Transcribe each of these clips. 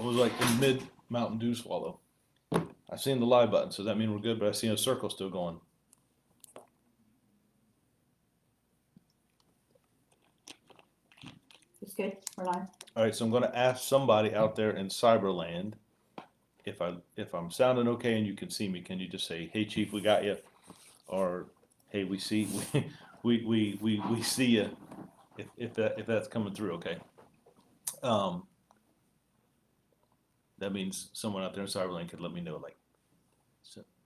was like in mid Mountain Dew swallow. I've seen the live button, so does that mean we're good? But I see a circle still going. It's good. We're live. All right, so I'm going to ask somebody out there in Cyberland if I'm sounding okay and you can see me. Can you just say, "Hey, Chief, we got you," or "Hey, we see we see you." If that's coming through, okay. Um, that means someone out there in Cyberland could let me know, like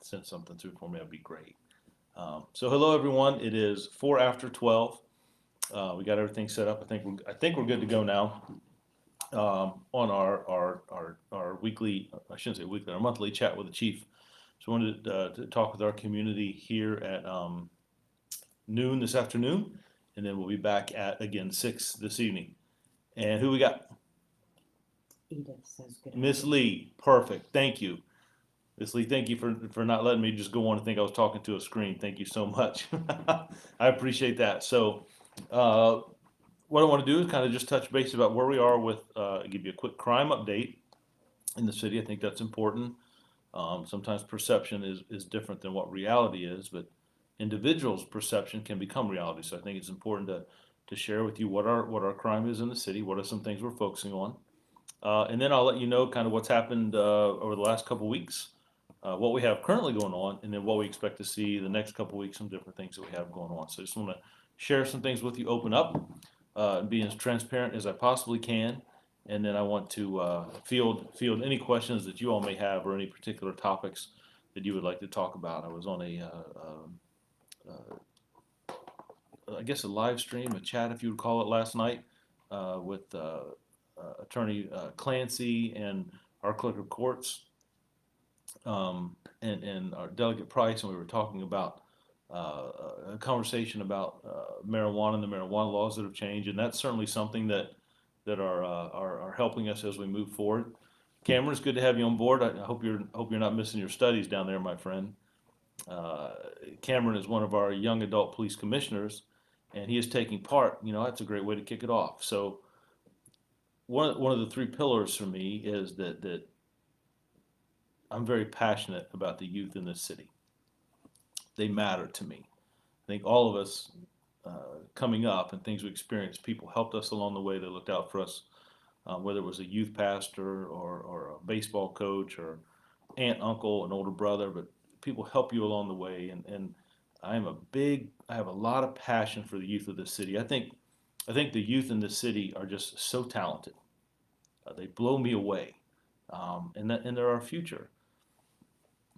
send something through for me. That'd be great. So hello everyone. It is 4 after 12. We got everything set up. I think we're good to go now. On our weekly, I shouldn't say weekly, our monthly chat with the chief. So I wanted to talk with our community here at noon this afternoon, and then we'll be back at again 6 this evening. And who we got? Edith says good. Miss Lee. Perfect. Thank you. Miss Lee, thank you for not letting me just go on and think I was talking to a screen. Thank you so much. I appreciate that. So, what I want to do is kind of just touch base about where we are with, give you a quick crime update in the city. I think that's important. Sometimes perception is different than what reality is, but individuals' perception can become reality. So I think it's important to share with you what our crime is in the city. What are some things we're focusing on, and then I'll let you know kind of what's happened over the last couple weeks, what we have currently going on, and then what we expect to see the next couple weeks, some different things that we have going on. So I just want to share some things with you, open up, be as transparent as I possibly can, and then I want to field any questions that you all may have or any particular topics that you would like to talk about. I was on I guess a live stream, a chat if you would call it, last night with Attorney Clancy and our clerk of courts, and our delegate Price, and we were talking about a conversation about marijuana and the marijuana laws that have changed, and that's certainly something that are helping us as we move forward. Cameron, it's good to have you on board. I hope you're not missing your studies down there, my friend. Cameron is one of our young adult police commissioners, and he is taking part. You know, that's a great way to kick it off. So one of the three pillars for me is that I'm very passionate about the youth in this city. They matter to me. I think all of us coming up and things we experienced, people helped us along the way. They looked out for us, whether it was a youth pastor or a baseball coach or aunt, uncle, an older brother, but people help you along the way. And I have a lot of passion for the youth of this city. I think the youth in this city are just so talented. They blow me away, and they're our future.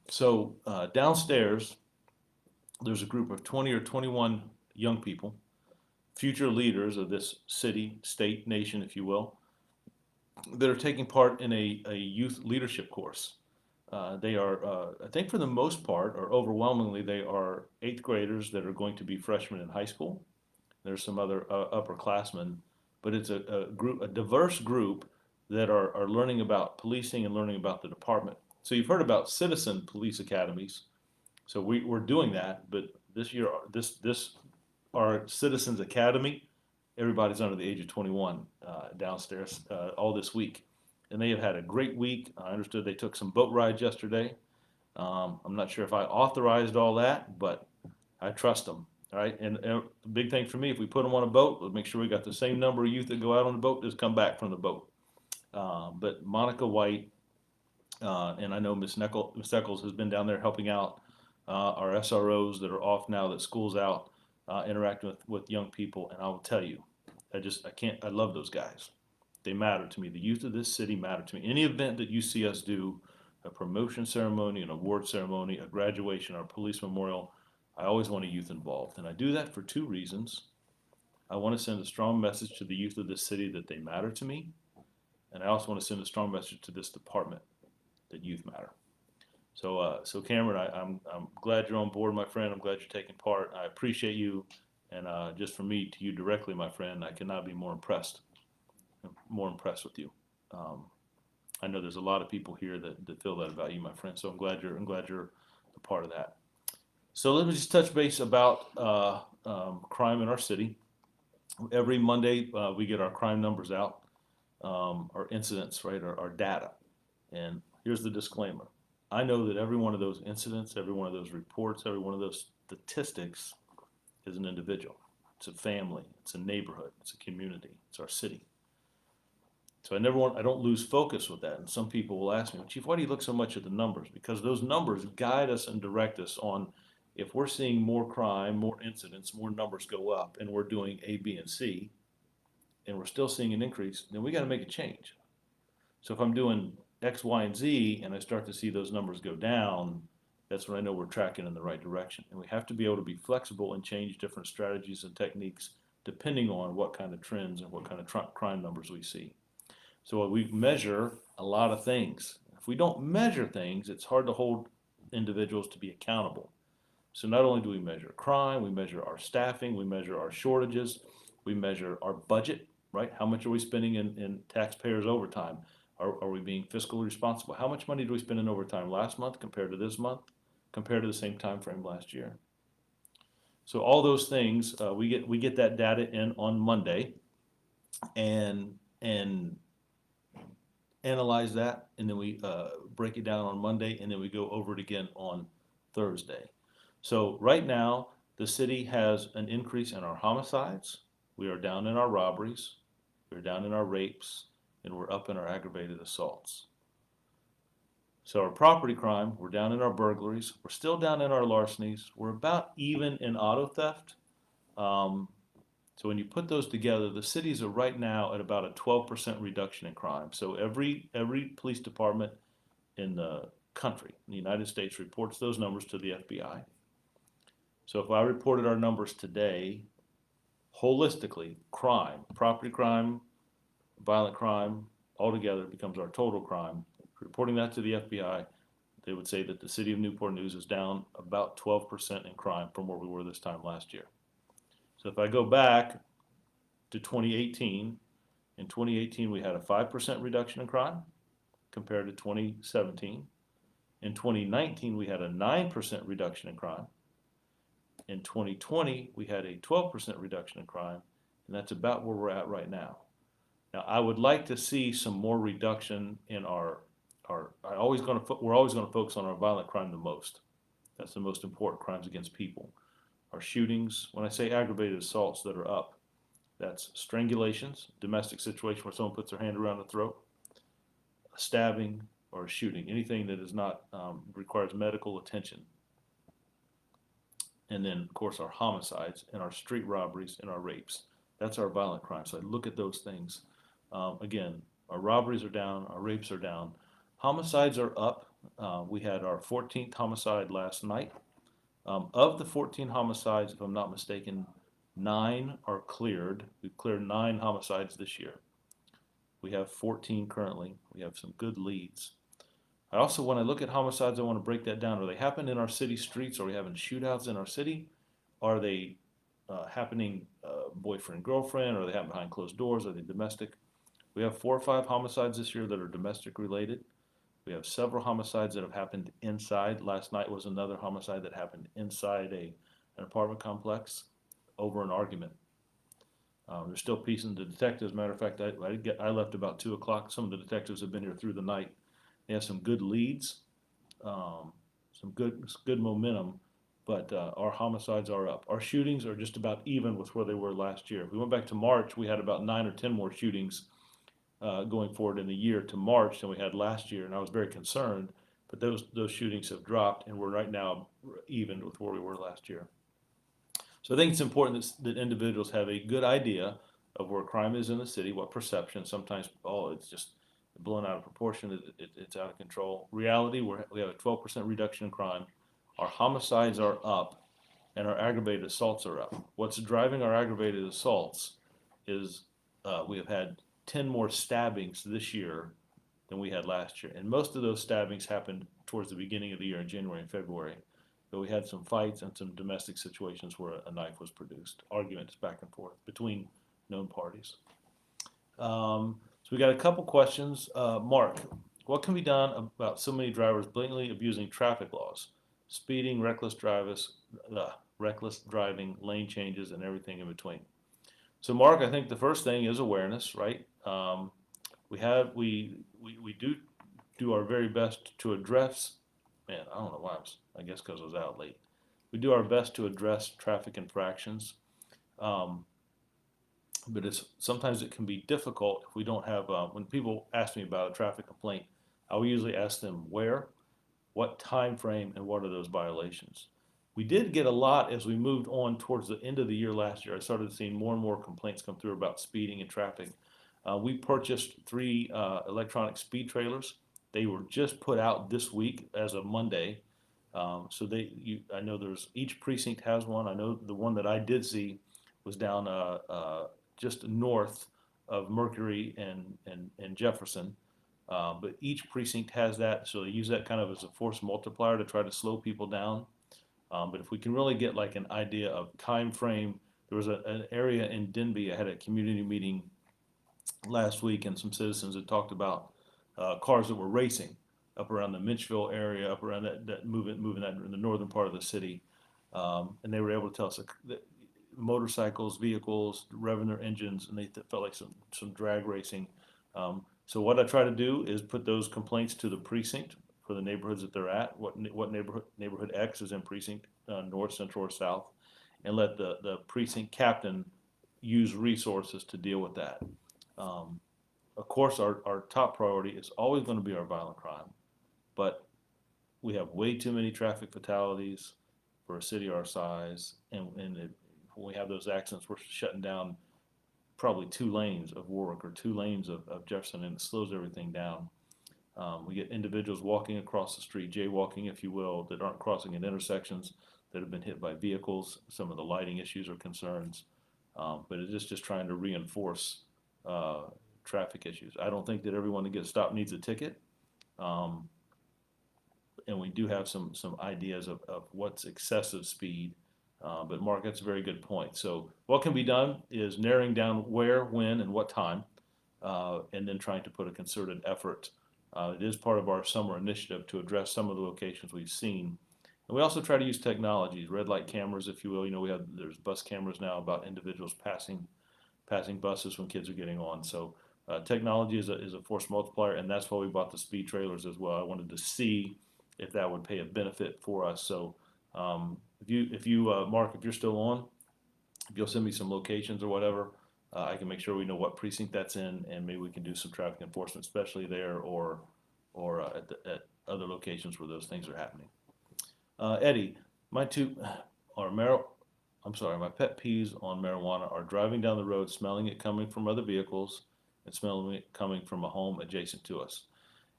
So downstairs, there's a group of 20 or 21 young people, future leaders of this city, state, nation, if you will, that are taking part in a youth leadership course. They are, I think for the most part, or overwhelmingly, they are eighth graders that are going to be freshmen in high school. There's some other upperclassmen, but it's a diverse group that are learning about policing and learning about the department. So you've heard about citizen police academies. So we're doing that, but this year, our Citizens Academy, everybody's under the age of 21 downstairs all this week. And they have had a great week. I understood they took some boat rides yesterday. I'm not sure if I authorized all that, but I trust them. All right, and the big thing for me, if we put them on a boat, we'll make sure we got the same number of youth that go out on the boat as come back from the boat. But Monica White, and I know Miss Eccles has been down there helping out our SROs that are off now that school's out, interacting with young people. And I will tell you, I love those guys. They matter to me. The youth of this city matter to me. Any event that you see us do, a promotion ceremony, an award ceremony, a graduation, or a police memorial, I always want a youth involved. And I do that for two reasons. I want to send a strong message to the youth of this city that they matter to me. And I also want to send a strong message to this department that youth matter. So Cameron, I'm glad you're on board, my friend. I'm glad you're taking part. I appreciate you. And just from me to you directly, my friend, I cannot be more impressed with you. I know there's a lot of people here that feel that about you, my friend. So I'm glad you're a part of that. So let me just touch base about crime in our city. Every Monday we get our crime numbers out. our incidents, right, our data. And here's the disclaimer. I know that every one of those incidents, every one of those reports, every one of those statistics is an individual. It's a family, it's a neighborhood, it's a community, it's our city. So I don't lose focus with that. And some people will ask me, well, Chief, why do you look so much at the numbers? Because those numbers guide us and direct us on if we're seeing more crime, more incidents, more numbers go up, and we're doing A, B, and C, and we're still seeing an increase, then we got to make a change. So if I'm doing X, Y, and Z, and I start to see those numbers go down, that's when I know we're tracking in the right direction. And we have to be able to be flexible and change different strategies and techniques depending on what kind of trends and what kind of crime numbers we see. So we measure a lot of things. If we don't measure things, it's hard to hold individuals to be accountable. So not only do we measure crime, we measure our staffing, we measure our shortages, we measure our budget, right? How much are we spending in taxpayers' overtime? Are we being fiscally responsible? How much money do we spend in overtime last month compared to this month, compared to the same time frame last year? So all those things, we get that data in on Monday, and analyze that, and then we break it down on Monday, and then we go over it again on Thursday. So right now, the city has an increase in our homicides. We are down in our robberies, we're down in our rapes, and we're up in our aggravated assaults. So our property crime, we're down in our burglaries, we're still down in our larcenies, we're about even in auto theft. So when you put those together, the cities are right now at about a 12% reduction in crime. So every police department in the country, in the United States, reports those numbers to the FBI. So if I reported our numbers today, holistically, crime, property crime, violent crime, altogether becomes our total crime. Reporting that to the FBI, they would say that the city of Newport News is down about 12% in crime from where we were this time last year. So if I go back to 2018, in 2018 we had a 5% reduction in crime compared to 2017. In 2019 we had a 9% reduction in crime. In 2020 we had a 12% reduction in crime, and that's about where we're at right now. Now I would like to see some more reduction in we're always going to focus on our violent crime the most. That's the most important, crimes against people. Our shootings, when I say aggravated assaults that are up, that's strangulations, domestic situation where someone puts their hand around the throat, a stabbing, or a shooting, anything that is not requires medical attention. And then, of course, our homicides and our street robberies and our rapes. That's our violent crime. So I look at those things. Again, our robberies are down, our rapes are down. Homicides are up. We had our 14th homicide last night. Of the 14 homicides, if I'm not mistaken, 9 are cleared. We've cleared 9 homicides this year. We have 14 currently. We have some good leads. I also, when I look at homicides, I want to break that down. Are they happening in our city streets? Are we having shootouts in our city? Are they happening boyfriend, girlfriend? Are they happening behind closed doors? Are they domestic? We have 4 or 5 homicides this year that are domestic related. We have several homicides that have happened inside. Last night was another homicide that happened inside an apartment complex over an argument. They're still piecing the detectives. Matter of fact, I left about 2 o'clock. Some of the detectives have been here through the night. They have some good leads, some good momentum, but our homicides are up. Our shootings are just about even with where they were last year. If we went back to March, we had about 9 or 10 more shootings going forward in the year to March than we had last year, and I was very concerned. But those shootings have dropped, and we're right now even with where we were last year. So I think it's important that individuals have a good idea of where crime is in the city, what perception. Sometimes, it's just blown out of proportion, it's out of control. Reality, we have a 12% reduction in crime. Our homicides are up, and our aggravated assaults are up. What's driving our aggravated assaults is we have had 10 more stabbings this year than we had last year. And most of those stabbings happened towards the beginning of the year in January and February. But we had some fights and some domestic situations where a knife was produced, arguments back and forth between known parties. So we got a couple questions. Mark, what can be done about so many drivers blatantly abusing traffic laws, speeding, reckless driving, lane changes, and everything in between? So Mark, I think the first thing is awareness, right? we do our very best to address, man, I don't know why I guess because I was out late. We do our best to address traffic infractions. Um, but sometimes it can be difficult if we don't have, when people ask me about a traffic complaint, I will usually ask them where, what time frame, and what are those violations. We did get a lot as we moved on towards the end of the year last year. I started seeing more and more complaints come through about speeding and traffic. We purchased 3 electronic speed trailers. They were just put out this week as of Monday. I know each precinct has one. I know the one that I did see was down just north of Mercury and Jefferson. But each precinct has that, so they use that kind of as a force multiplier to try to slow people down. But if we can really get like an idea of time frame, there was an area in Denby. I had a community meeting last week, and some citizens had talked about cars that were racing up around the Mitchville area, up around that moving that in the northern part of the city, and they were able to tell us that motorcycles, vehicles, revving their engines, and they felt like some drag racing. So what I try to do is put those complaints to the precinct for the neighborhoods that they're at. What neighborhood X is in precinct north, central, or south, and let the precinct captain use resources to deal with that. Of course, our top priority is always going to be our violent crime, but we have way too many traffic fatalities for a city our size, and when we have those accidents, we're shutting down probably 2 lanes of Warwick or 2 lanes of Jefferson, and it slows everything down. We get individuals walking across the street, jaywalking, if you will, that aren't crossing at intersections, that have been hit by vehicles. Some of the lighting issues are concerns, but it is just trying to reinforce traffic issues. I don't think that everyone that gets stopped needs a ticket, and we do have some ideas of what's excessive speed. But Mark, that's a very good point. So what can be done is narrowing down where, when, and what time, and then trying to put a concerted effort. It is part of our summer initiative to address some of the locations we've seen. And we also try to use technologies, red light cameras, if you will. You know, there's bus cameras now about individuals passing buses when kids are getting on. So technology is a force multiplier, and that's why we bought the speed trailers as well. I wanted to see if that would pay a benefit for us. So if you Mark, if you're still on, if you'll send me some locations or whatever, I can make sure we know what precinct that's in, and maybe we can do some traffic enforcement, especially there or at other locations where those things are happening. Eddie, my pet peeves on marijuana are driving down the road, smelling it coming from other vehicles, and smelling it coming from a home adjacent to us.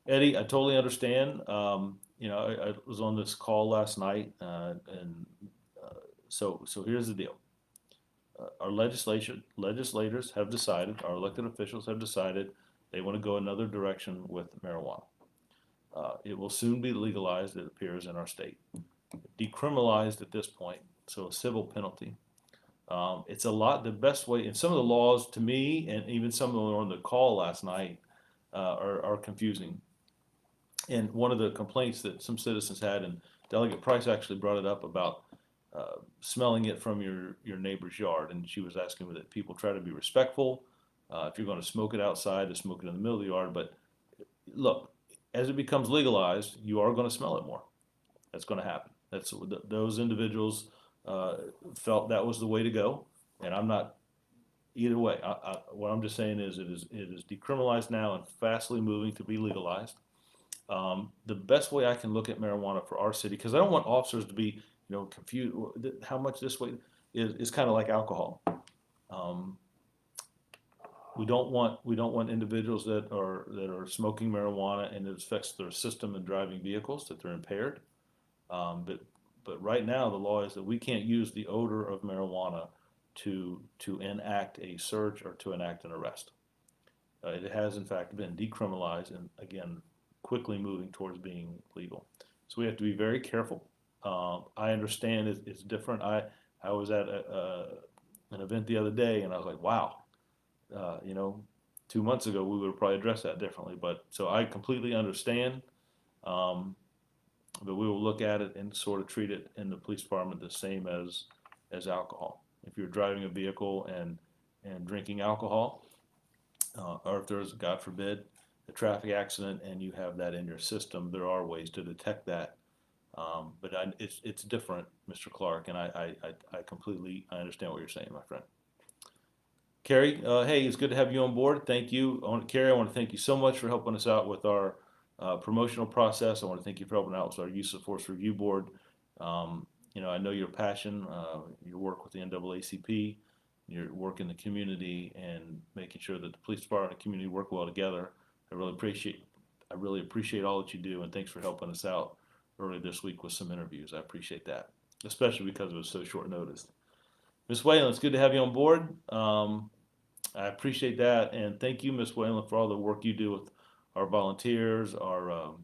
Eddie, I totally understand. I was on this call last night, so here's the deal. Our legislators have decided, our elected officials have decided they want to go another direction with marijuana. It will soon be legalized, it appears, in our state. Decriminalized at this point, so a civil penalty. It's the best way, and some of the laws to me, and even some of them on the call last night, are confusing. And one of the complaints that some citizens had, and Delegate Price actually brought it up about smelling it from your neighbor's yard, and she was asking that people try to be respectful. If you're going to smoke it outside, to smoke it in the middle of the yard. But look, as it becomes legalized, you are going to smell it more. That's going to happen. Those individuals felt that was the way to go, and I'm not either way. What I'm just saying is it is decriminalized now and fastly moving to be legalized. The best way I can look at marijuana for our city, because I don't want officers to be confused. How much this way is kind of like alcohol. We don't want individuals that are smoking marijuana and it affects their system and driving vehicles, that they're impaired. But right now the law is that we can't use the odor of marijuana to enact a search or to enact an arrest. It has in fact been decriminalized, and again quickly moving towards being legal. So we have to be very careful. I understand it's different. I was at an event the other day, and I was like, wow, 2 months ago we would have probably addressed that differently. But so I completely understand. But we will look at it and sort of treat it in the police department the same as alcohol. If you're driving a vehicle and drinking alcohol, or if there is, God forbid, a traffic accident and you have that in your system, there are ways to detect that. But it's different, Mr. Clark, and I completely, I understand what you're saying, my friend. Carrie, hey, it's good to have you on board. Thank you. Carrie, I want to thank you so much for helping us out with our promotional process. I want to thank you for helping out with our Use of Force Review Board. I know your passion, your work with the NAACP, your work in the community, and making sure that the police department and the community work well together. I really appreciate all that you do, and thanks for helping us out earlier this week with some interviews. I appreciate that, especially because it was so short notice. Ms. Whalen, it's good to have you on board. I appreciate that, and thank you, Ms. Whalen, for all the work you do with our volunteers, our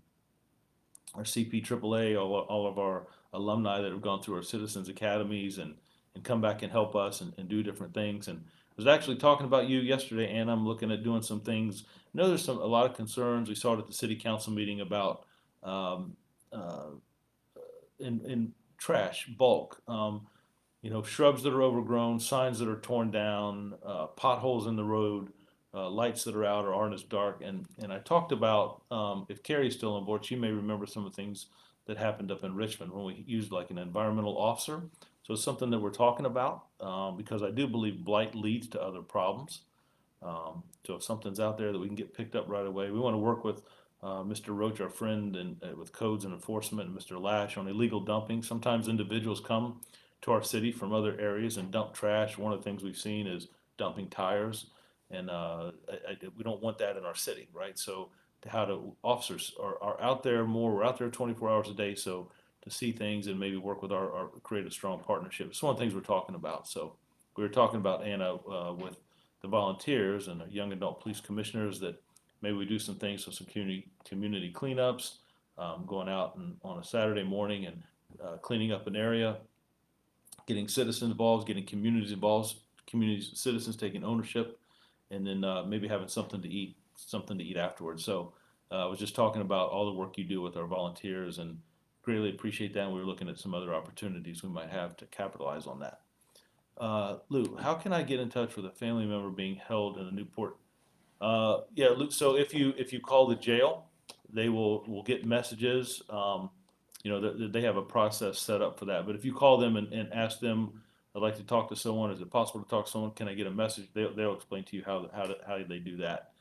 CP AAA, all of our alumni that have gone through our Citizens Academies and come back and help us and do different things. And I was actually talking about you yesterday, and I'm looking at doing some things. I know there's a lot of concerns. We saw it at the city council meeting about um, uh, in trash bulk. Shrubs that are overgrown, signs that are torn down, potholes in the road, lights that are out or aren't as dark. And I talked about, if Carrie's still on board, she may remember some of the things that happened up in Richmond when we used like an environmental officer. So it's something that we're talking about because I do believe blight leads to other problems. So if something's out there that we can get picked up right away, we want to work with Mr. Roach, our friend, and with codes and enforcement, and Mr. Lash on illegal dumping. Sometimes individuals come to our city from other areas and dump trash. One of the things we've seen is dumping tires, and we don't want that in our city, right? So how to officers are out there more. We're out there 24 hours a day, so to see things and maybe work with our create a strong partnership. It's one of the things we're talking about. So we were talking about Anna with the volunteers and the young adult police commissioners that maybe we do some things, so some community cleanups, going out and on a Saturday morning and cleaning up an area, getting citizens involved, getting communities involved, communities, citizens taking ownership, and then maybe having something to eat afterwards. So I was just talking about all the work you do with our volunteers and greatly appreciate that. And we were looking at some other opportunities we might have to capitalize on that. Lou, how can I get in touch with a family member being held in a Newport? Yeah, Lou, so if you call the jail, they will get messages. They have a process set up for that. But if you call them and ask them, I'd like to talk to someone. Is it possible to talk to someone? Can I get a message? They'll explain to you how they do that.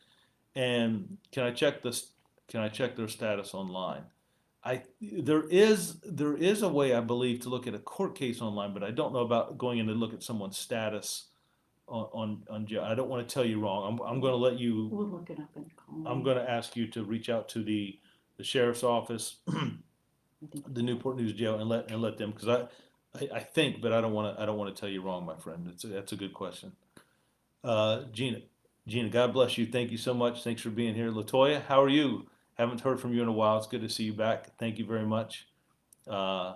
And Can I check their status online? There is a way I believe to look at a court case online, but I don't know about going in and look at someone's status on jail. I don't want to tell you wrong. I'm going to let you. We'll look it up and call I'm them. going to ask you to reach out to the sheriff's office, the Newport News Jail, and let them, because I think, but I don't want to tell you wrong, my friend. That's a good question. Gina, God bless you. Thank you so much. Thanks for being here. Latoya, how are you? Haven't heard from you in a while. It's good to see you back. Thank you very much. Uh,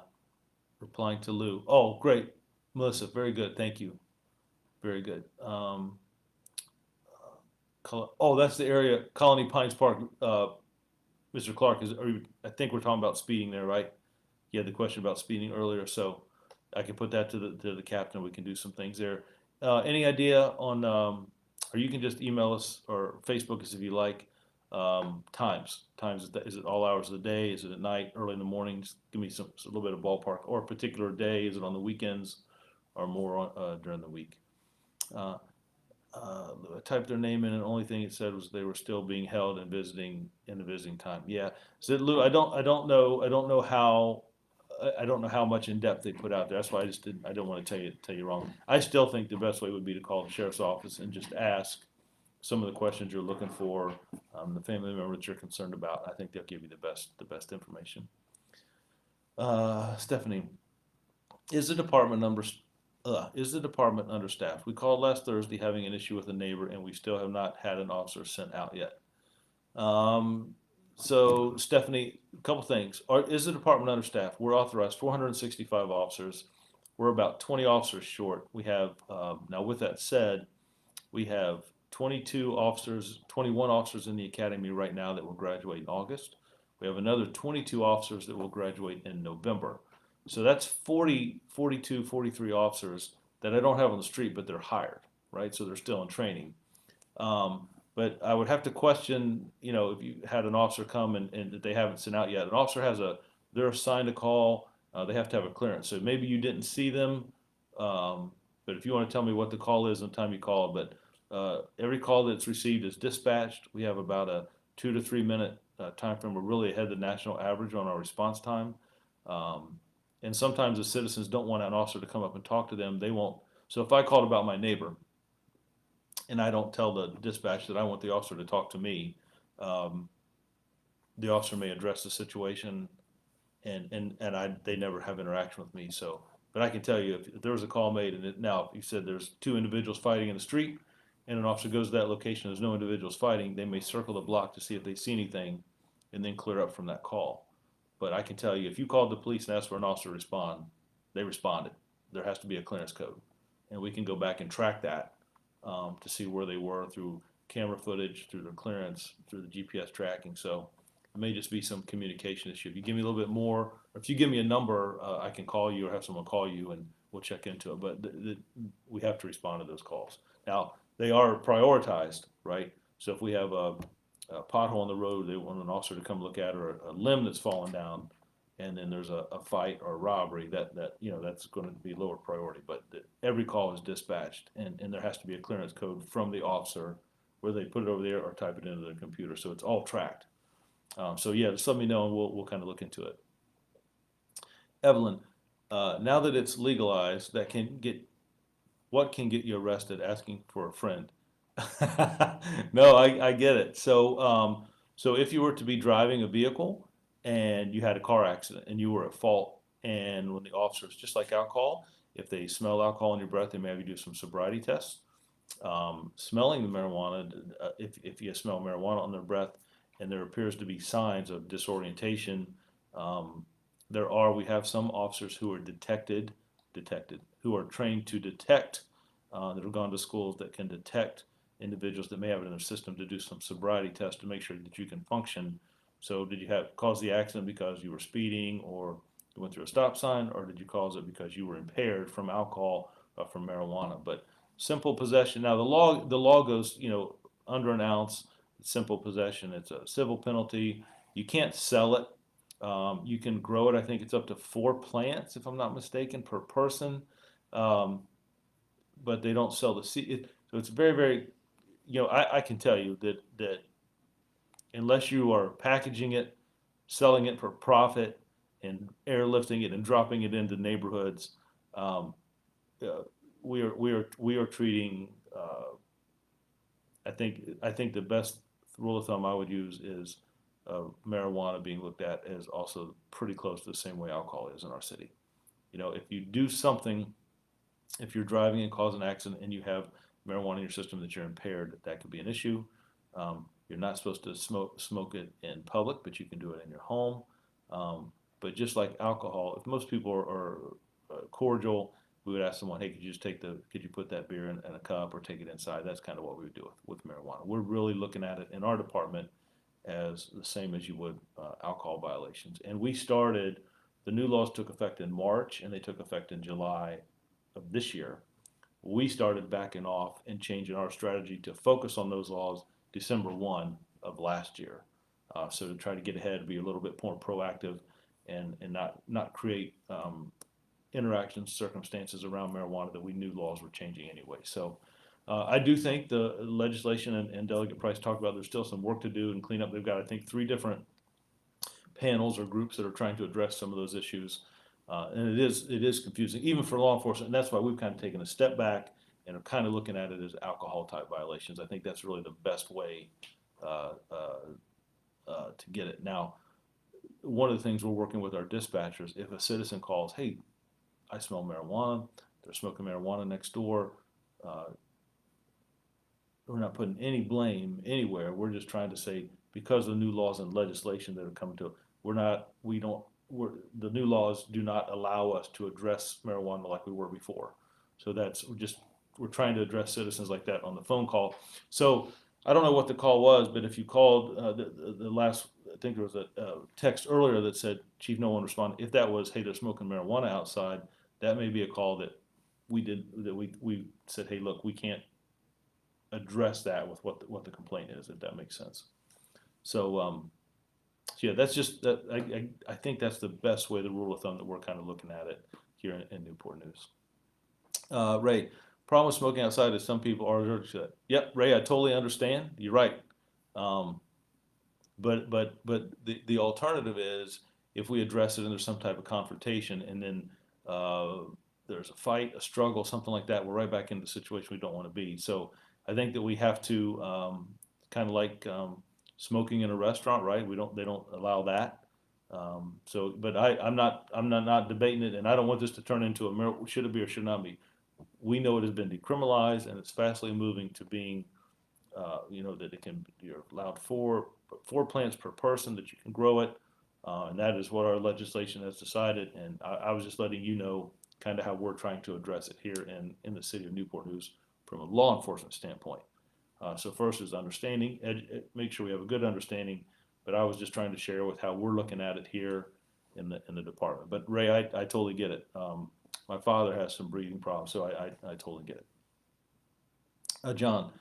Replying to Lou. Oh, great, Melissa. Very good. Thank you. Very good. That's the area, Colony Pines Park. Mr. Clark, I think we're talking about speeding there, right? You had the question about speeding earlier, so I can put that to the captain. We can do some things there. Any idea on, or you can just email us or Facebook us if you like. Times. Is it all hours of the day? Is it at night, early in the morning? Just give me a little bit of ballpark, or a particular day. Is it on the weekends or more during the week? Uh, I typed their name in, and the only thing it said was they were still being held and visiting in the visiting time. Yeah. So Lou, I don't know how much in depth they put out there. That's why I don't want to tell you wrong. I still think the best way would be to call the sheriff's office and just ask some of the questions you're looking for, the family member that you're concerned about. I think they'll give you the best information. Stephanie, is the department understaffed? We called last Thursday having an issue with a neighbor, and we still have not had an officer sent out yet. So Stephanie, a couple things. Is the department understaffed? We're authorized 465 officers. We're about 20 officers short. We have, now with that said, we have 21 officers in the academy right now that will graduate in August. We have another 22 officers that will graduate in November. So that's 40, 42, 43 officers that I don't have on the street, but they're hired, right? So they're still in training. But I would have to question, if you had an officer come and that they haven't sent out yet. An officer they're assigned a call, they have to have a clearance. So maybe you didn't see them, but if you want to tell me what the call is and the time you called, but every call that's received is dispatched. We have about a 2 to 3 minute time frame. We're really ahead of the national average on our response time. Um, and sometimes the citizens don't want an officer to come up and talk to them. They won't. So if I called about my neighbor, and I don't tell the dispatch that I want the officer to talk to me, um, the officer may address the situation, and they never have interaction with me. So, but I can tell you if there was a call made, now if you said there's two individuals fighting in the street, and an officer goes to that location, there's no individuals fighting, they may circle the block to see if they see anything, and then clear up from that call. But I can tell you, if you called the police and asked for an officer to respond, they responded. There has to be a clearance code, and we can go back and track that to see where they were through camera footage, through their clearance, through the GPS tracking. So it may just be some communication issue. If you give me a little bit more, or if you give me a number, I can call you or have someone call you and we'll check into it. But we have to respond to those calls. Now, they are prioritized, right? So if we have a pothole on the road, they want an officer to come look at, or a limb that's fallen down, and then there's a fight or a robbery, that's going to be lower priority. But every call is dispatched, and there has to be a clearance code from the officer, whether they put it over there or type it into the computer. So it's all tracked. So yeah, just let me know, and we'll kind of look into it. Evelyn, now that it's legalized, what can get you arrested? Asking for a friend. No, I get it. So if you were to be driving a vehicle and you had a car accident and you were at fault, and when the officers, just like alcohol, if they smell alcohol in your breath, they may have you do some sobriety tests. Smelling the marijuana, if you smell marijuana on their breath and there appears to be signs of disorientation, um, we have some officers who are who are trained to detect, that have gone to schools that can detect individuals that may have it in their system, to do some sobriety tests to make sure that you can function. So did you cause the accident because you were speeding or you went through a stop sign, or did you cause it because you were impaired from alcohol or from marijuana? But simple possession, now the law goes, under an ounce, simple possession, it's a civil penalty. You can't sell it. You can grow it. I think it's up to 4 plants, if I'm not mistaken, per person. Um, but they don't sell the seed. So it's very, very, I can tell you that unless you are packaging it, selling it for profit, and airlifting it and dropping it into neighborhoods, um, uh, we are treating. I think the best rule of thumb I would use is marijuana being looked at as also pretty close to the same way alcohol is in our city. If you do something, if you're driving and cause an accident and you have marijuana in your system, that you're impaired, that could be an issue. You're not supposed to smoke it in public, but you can do it in your home. But just like alcohol, if most people are cordial, we would ask someone, hey, could you put that beer in a cup or take it inside? That's kind of what we would do with marijuana. We're really looking at it in our department as the same as you would alcohol violations. And the new laws took effect in March, and they took effect in July of this year. We started backing off and changing our strategy to focus on those laws December 1 of last year. So to try to get ahead, be a little bit more proactive, and not create interactions, circumstances around marijuana that we knew laws were changing anyway. So I do think the legislation, and Delegate Price talked about, there's still some work to do and clean up. They've got, I think, 3 different panels or groups that are trying to address some of those issues. And it is confusing, even for law enforcement, and that's why we've kind of taken a step back and are kind of looking at it as alcohol type violations. I think that's really the best way to get it. Now, one of the things we're working with our dispatchers, if a citizen calls, hey, I smell marijuana, they're smoking marijuana next door, we're not putting any blame anywhere. We're just trying to say, because of the new laws and legislation that are coming to, the new laws do not allow us to address marijuana like we were before. So we're trying to address citizens like that on the phone call. So I don't know what the call was, but if you called the last, I think there was a text earlier that said, Chief, no one responded. If that was, hey, they're smoking marijuana outside, that may be a call that we said, hey, look, we can't address that with what the complaint is, if that makes sense. So, yeah, that's just that. I think that's the best way, the rule of thumb that we're kind of looking at it here in Newport News. Ray, problem with smoking outside is some people are allergic to that. Yep, Ray, I totally understand. You're right. Um, but the alternative is if we address it and there's some type of confrontation and then uh, there's a fight, a struggle, something like that, we're right back into the situation we don't want to be. So I think that we have to kind of like smoking in a restaurant, right? They don't allow that. But I'm not debating it, and I don't want this to turn into a should it be or should not be. We know it has been decriminalized, and it's fastly moving to being that you're allowed four plants per person, that you can grow it, and that is what our legislation has decided. And I was just letting you know kind of how we're trying to address it here in the city of Newport News from a law enforcement standpoint. So first is understanding, make sure we have a good understanding. But I was just trying to share with how we're looking at it here in the department. But Ray, I totally get it. My father has some breathing problems, so I totally get it. John,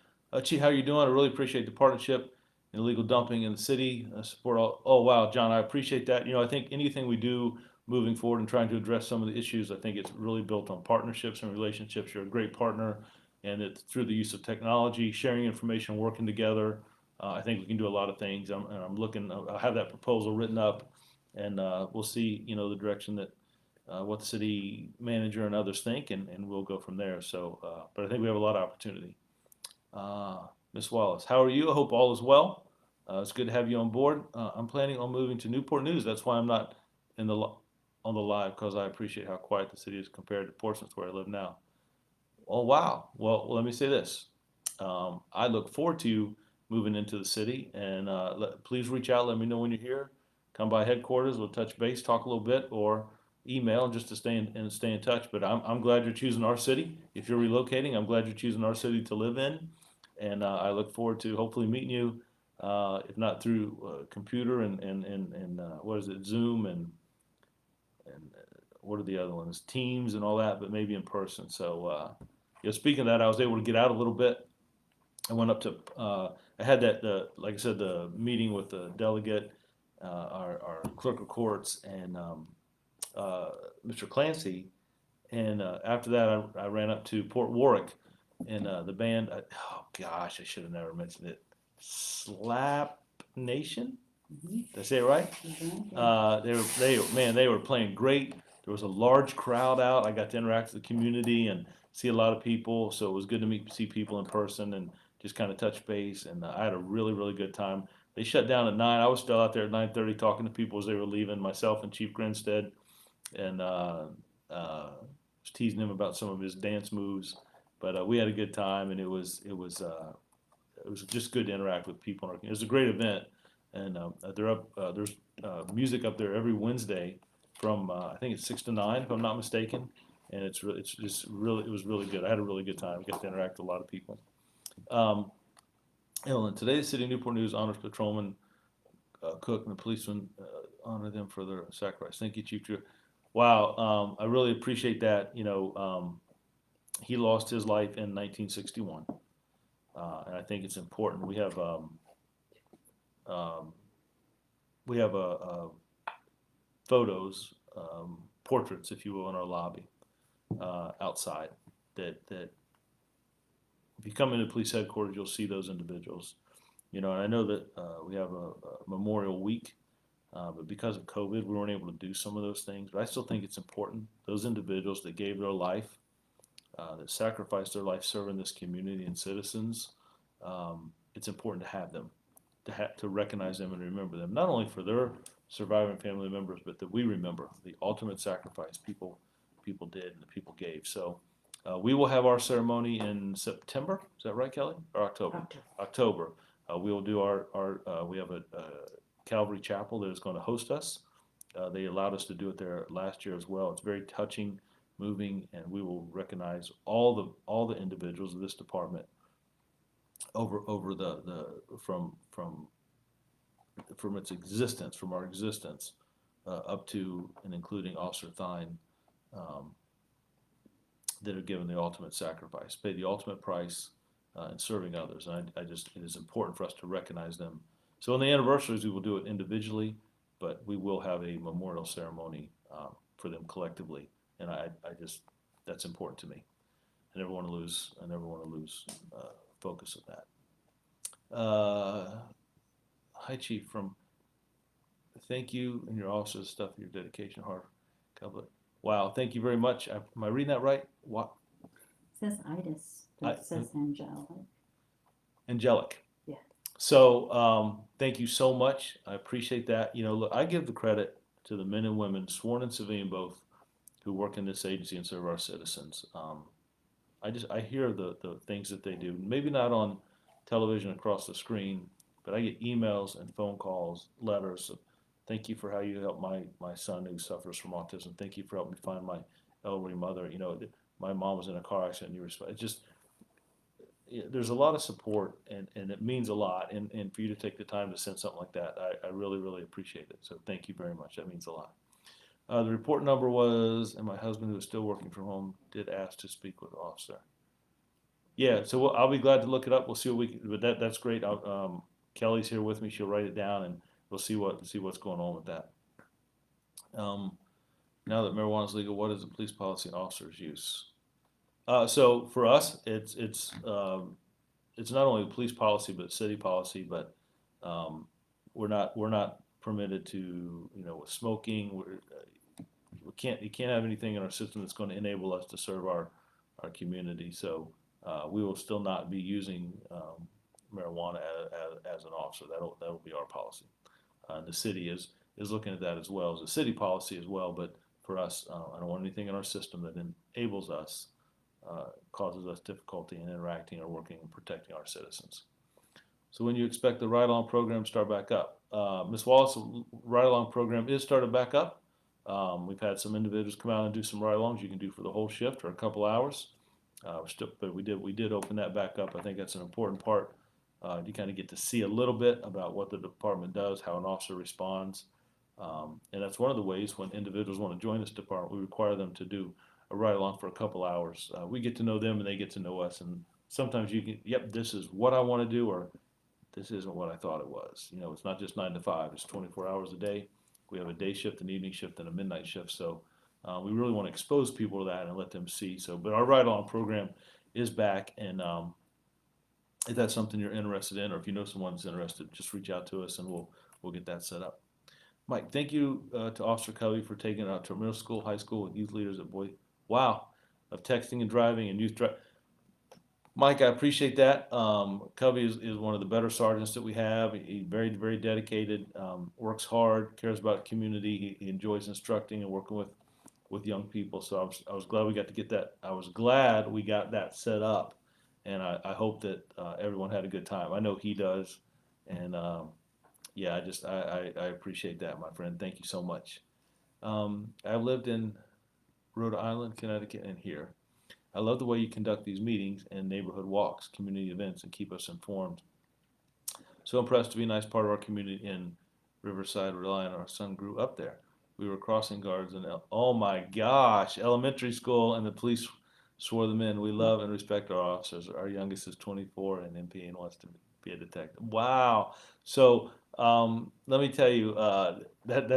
Chief, how you doing? I really appreciate the partnership and illegal dumping in the city. Support all. Oh wow, John, I appreciate that. I think anything we do moving forward and trying to address some of the issues, I think it's really built on partnerships and relationships. You're a great partner, and it's through the use of technology, sharing information, working together. I think we can do a lot of things. I'm looking. I'll have that proposal written up, and we'll see. The direction that what the city manager and others think, and we'll go from there. So, but I think we have a lot of opportunity. Ms. Wallace, how are you? I hope all is well. It's good to have you on board. I'm planning on moving to Newport News. That's why I'm not on the live, because I appreciate how quiet the city is compared to Portsmouth, where I live now. Oh wow. Well, let me say this. I look forward to you moving into the city, and please reach out. Let me know when you're here. Come by headquarters. We'll touch base, talk a little bit, or email just to stay in touch. But I'm glad you're choosing our city. If you're relocating, I'm glad you're choosing our city to live in, and I look forward to hopefully meeting you, if not through computer and what is it, Zoom and what are the other ones, Teams and all that, but maybe in person. So speaking of that, I was able to get out a little bit. I went up to I had that like I said, the meeting with the delegate, our clerk of courts, and Mr. Clancy. And after that, I ran up to Port Warwick, and the band. Oh gosh, I should have never mentioned it. Slap Nation. Did I say it right? They were playing great. There was a large crowd out. I got to interact with the community and see a lot of people. So it was good to see people in person and just kind of touch base. And I had a really, really good time. They shut down at 9. I was still out there at 9:30 talking to people as they were leaving. Myself and Chief Grinstead, and was teasing him about some of his dance moves. But we had a good time, and it was just good to interact with people. It was a great event, and there's music up there every Wednesday from I think it's 6 to 9 if I'm not mistaken, and it was really good. I had a really good time. I got to interact with a lot of people. Ellen, today the City of Newport News honors Patrolman Cook and the policemen, honor them for their sacrifice. Thank you, Chief Drew. Wow, I really appreciate that. He lost his life in 1961, and I think it's important. We have photos, portraits, if you will, in our lobby outside. That if you come into police headquarters, you'll see those individuals. And I know that we have a Memorial Week, but because of COVID, we weren't able to do some of those things. But I still think it's important. Those individuals that gave their life, that sacrificed their life serving this community and citizens, it's important to have them, to recognize them and remember them, not only for their surviving family members, but that we remember the ultimate sacrifice people did and the people gave. So we will have our ceremony in September. Is that right, Kelly? Or October? October. We will do we have a Calvary Chapel that is going to host us. They allowed us to do it there last year as well. It's very touching, moving, and we will recognize all the individuals of this department over from its existence, from our existence, up to and including Officer Thine, that have given the ultimate sacrifice, paid the ultimate price and serving others. And I just, it is important for us to recognize them. So on the anniversaries, we will do it individually, but we will have a memorial ceremony for them collectively. And I just, that's important to me. I never want to lose focus of that. Hi, Chief, from thank you and your officers, stuff, your dedication, hard. Wow, thank you very much. Am I reading that right? What? It says itis, but it says angelic. Angelic. Yeah. So thank you so much. I appreciate that. You know, look, I give the credit to the men and women, sworn and civilian both, who work in this agency and serve our citizens. I hear the things that they do. Maybe not on television across the screen, but I get emails and phone calls, letters. Thank you for how you helped my son who suffers from autism. Thank you for helping me find my elderly mother. You know, my mom was in a car accident. And you respect. It's just there's a lot of support, and it means a lot. And for you to take the time to send something like that, I really, really appreciate it. So thank you very much. That means a lot. The report number was, and my husband, who is still working from home, did ask to speak with the officer. Yeah, so I'll be glad to look it up. We'll see what we can, but that's great. Kelly's here with me. She'll write it down, and we'll see what's going on with that. Now that marijuana is legal, what is the police policy and officers' use? So for us, it's not only police policy but city policy. But we're not permitted to, with smoking. You can't have anything in our system that's going to enable us to serve our community. So we will still not be using marijuana as an officer. That'll be our policy. The city is looking at that as well as a city policy as well. But for us, I don't want anything in our system that enables us, causes us difficulty in interacting or working and protecting our citizens. So when you expect the ride-along program to start back up? Ms. Wallace, the ride-along program is started back up. We've had some individuals come out and do some ride-alongs you can do for the whole shift or a couple hours. But we did open that back up. I think that's an important part. You kind of get to see a little bit about what the department does, how an officer responds. And that's one of the ways when individuals want to join this department, we require them to do a ride-along for a couple hours. We get to know them and they get to know us. And sometimes you can, yep, this is what I want to do, or this isn't what I thought it was. It's not just 9 to 5. It's 24 hours a day. We have a day shift, an evening shift, and a midnight shift. So we really want to expose people to that and let them see. But our ride-along program is back, and if that's something you're interested in, or if you know someone that's interested, just reach out to us and we'll get that set up. Mike, thank you to Officer Covey for taking it out to middle school, high school, and youth leaders at Boyd. Wow, of texting and driving and youth driving. Mike, I appreciate that. Covey is one of the better sergeants that we have. He's very, very dedicated, works hard, cares about community. He enjoys instructing and working with young people. So I was glad we got to get that. I was glad we got that set up, and I hope that everyone had a good time. I know he does, and yeah, I appreciate that, my friend. Thank you so much. I've lived in Rhode Island, Connecticut, and here. I love the way you conduct these meetings and neighborhood walks, community events, and keep us informed. So impressed to be a nice part of our community in Riverside, Rhode Island. Our son grew up there. We were crossing guards in oh my gosh, elementary school, and the police swore them in. We love and respect our officers. Our youngest is 24 and MP and wants to be a detective. Wow. So let me tell you, wow, that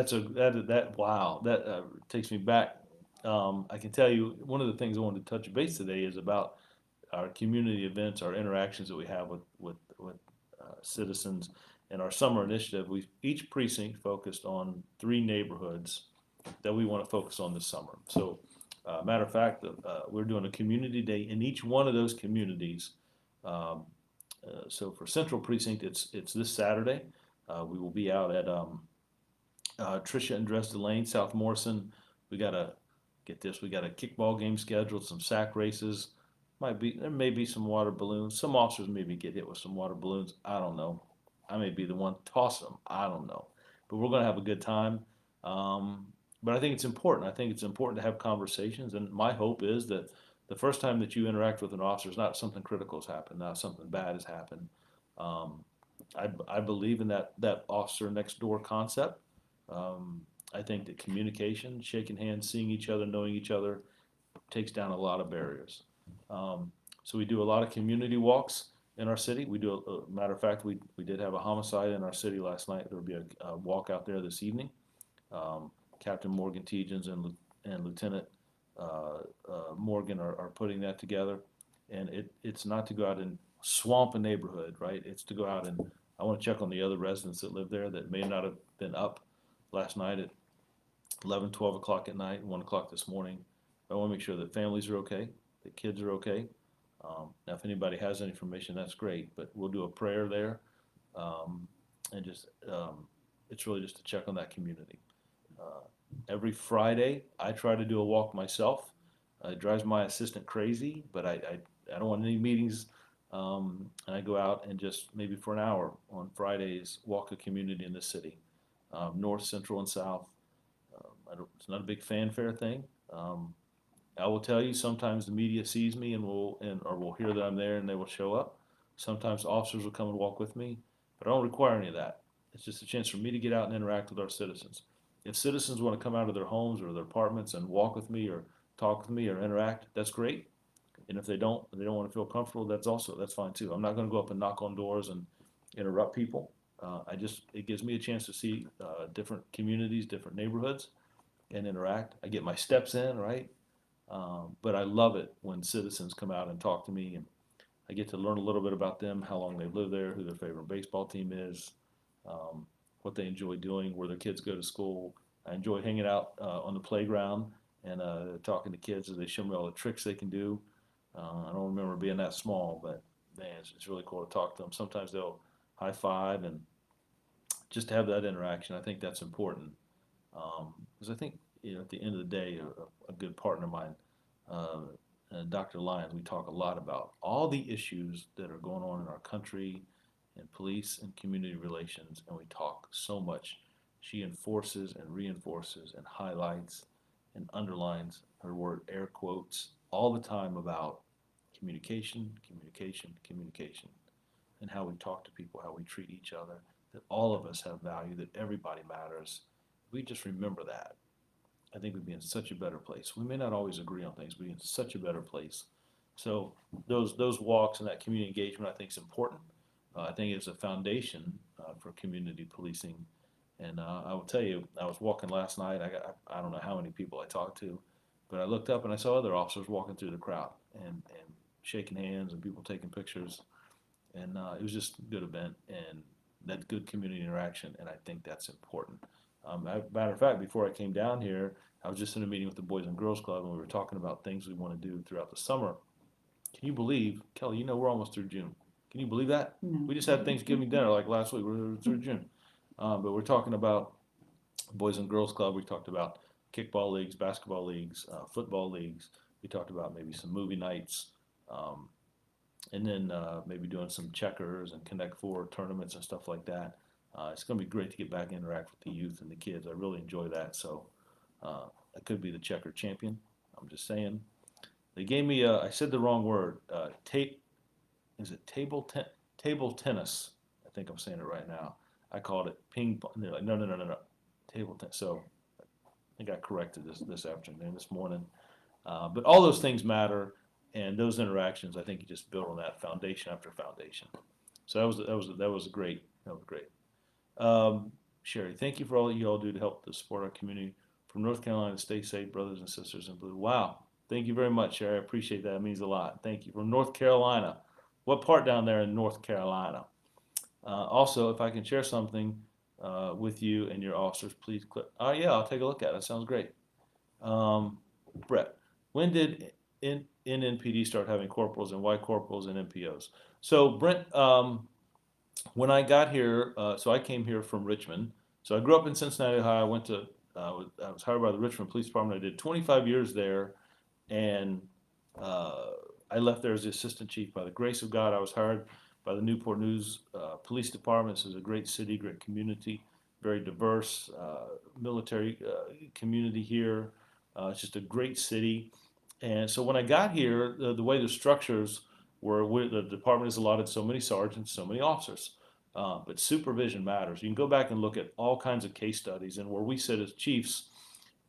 takes me back. I can tell you one of the things I wanted to touch base today is about our community events, our interactions that we have with citizens. And our summer initiative, each precinct focused on 3 neighborhoods that we want to focus on this summer. So, matter of fact, we're doing a community day in each one of those communities. So for Central Precinct, it's this Saturday. We will be out at Tricia and Dresden Lane, South Morrison. We got a kickball game scheduled, some sack races. There may be some water balloons. Some officers maybe get hit with some water balloons. I don't know. I may be the one to toss them. I don't know. But we're going to have a good time. But I think it's important. I think it's important to have conversations. And my hope is that the first time that you interact with an officer is not something critical has happened, not something bad has happened. I believe in that officer next door concept. I think that communication, shaking hands, seeing each other, knowing each other, takes down a lot of barriers. So we do a lot of community walks. in our city. We do, a matter of fact, we did have a homicide in our city last night. There will be a walk out there this evening. Captain Morgan Tegens and Lieutenant Morgan are putting that together. And it's not to go out and swamp a neighborhood, right? It's to go out and, I want to check on the other residents that live there that may not have been up last night at 11, 12 o'clock at night, 1 o'clock this morning. I want to make sure that families are okay, that kids are okay. Now, if anybody has any information, that's great, but we'll do a prayer there. And just, it's really just to check on that community. Every Friday, I try to do a walk myself. It drives my assistant crazy, but I don't want any meetings. And I go out and just maybe for an hour on Fridays, walk a community in the city, north, central, and south. It's not a big fanfare thing. I will tell you, sometimes the media sees me and will hear that I'm there and they will show up. Sometimes officers will come and walk with me, but I don't require any of that. It's just a chance for me to get out and interact with our citizens. If citizens want to come out of their homes or their apartments and walk with me or talk with me or interact, that's great. And if they don't want to feel comfortable, that's fine too. I'm not going to go up and knock on doors and interrupt people. It gives me a chance to see different communities, different neighborhoods, and interact. I get my steps in, right? But I love it when citizens come out and talk to me, and I get to learn a little bit about them, how long they've lived there, who their favorite baseball team is, what they enjoy doing, where their kids go to school. I enjoy hanging out on the playground and talking to kids as they show me all the tricks they can do. I don't remember being that small, but man, it's really cool to talk to them. Sometimes they'll high five and just to have that interaction. I think that's important because I think at the end of the day, a good partner of mine, Dr. Lyons, we talk a lot about all the issues that are going on in our country and police and community relations, and we talk so much. She enforces and reinforces and highlights and underlines her word, air quotes, all the time about communication, communication, communication, and how we talk to people, how we treat each other, that all of us have value, that everybody matters. If we just remember that, I think we'd be in such a better place. We may not always agree on things, but we'd be in such a better place. So those walks and that community engagement, I think, is important. I think it's a foundation for community policing. And I will tell you, I was walking last night. I don't know how many people I talked to, but I looked up and I saw other officers walking through the crowd and shaking hands and people taking pictures. And it was just a good event and that good community interaction. And I think that's important. Matter of fact, before I came down here, I was just in a meeting with the Boys and Girls Club, and we were talking about things we want to do throughout the summer. Can you believe, Kelly, we're almost through June. Can you believe that? No. We just had Thanksgiving dinner like last week. We're through June. But we're talking about Boys and Girls Club. We talked about kickball leagues, basketball leagues, football leagues. We talked about maybe some movie nights. And then maybe doing some checkers and Connect Four tournaments and stuff like that. It's going to be great to get back and interact with the youth and the kids. I really enjoy that. So I could be the checker champion. I'm just saying. They gave me, I said the wrong word, table tennis? I think I'm saying it right now. I called it ping pong. And they're like, no, table tennis. So I think I corrected this afternoon, this morning. But all those things matter, and those interactions, I think you just build on that foundation after foundation. So that was great. That was great. Sherry, thank you for all that you all do to help to support our community. From North Carolina, stay safe, brothers and sisters in blue. Wow. Thank you very much, Sherry. I appreciate that. It means a lot. Thank you. From North Carolina. What part down there in North Carolina? Also, if I can share something with you and your officers, please click. Oh, yeah, I'll take a look at it. That sounds great. Brett, when did NNPD start having corporals and why corporals and MPOs? So, Brent, when I got here, so I came here from Richmond. So I grew up in Cincinnati, Ohio. I was hired by the Richmond Police Department. I did 25 years there, and I left there as the assistant chief. By the grace of God, I was hired by the Newport News Police Department. This is a great city, great community, very diverse military community here. It's just a great city. And so when I got here, the way the structures were, the department is allotted so many sergeants, so many officers. But supervision matters. You can go back and look at all kinds of case studies, and where we sit as chiefs,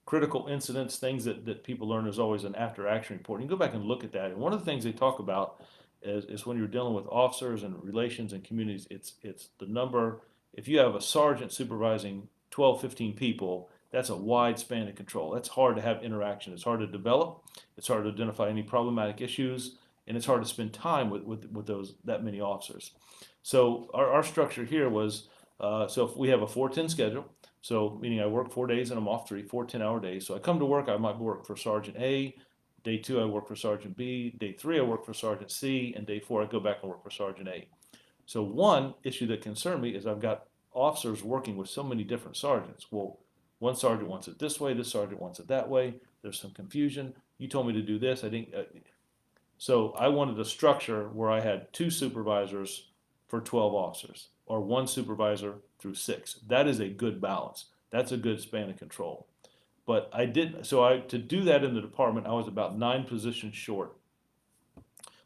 critical incidents, things that people learn is always an after action report. You can go back and look at that. And one of the things they talk about is when you're dealing with officers and relations and communities, it's the number. If you have a sergeant supervising 12, 15 people, that's a wide span of control. That's hard to have interaction. It's hard to develop. It's hard to identify any problematic issues, and it's hard to spend time with those that many officers. So our structure here was so if we have a 4-10 schedule, so meaning I work 4 days and I'm off 3, 4 10-hour days. So I come to work, I might work for Sergeant A. Day 2, I work for Sergeant B. Day 3, I work for Sergeant C. And day 4, I go back and work for Sergeant A. So one issue that concerned me is I've got officers working with so many different sergeants. Well, one sergeant wants it this way, this sergeant wants it that way. There's some confusion. You told me to do this. I didn't. So I wanted a structure where I had 2 supervisors for 12 officers, or 1 supervisor through 6. That is a good balance. That's a good span of control. But I didn't. So to do that in the department, I was about 9 positions short.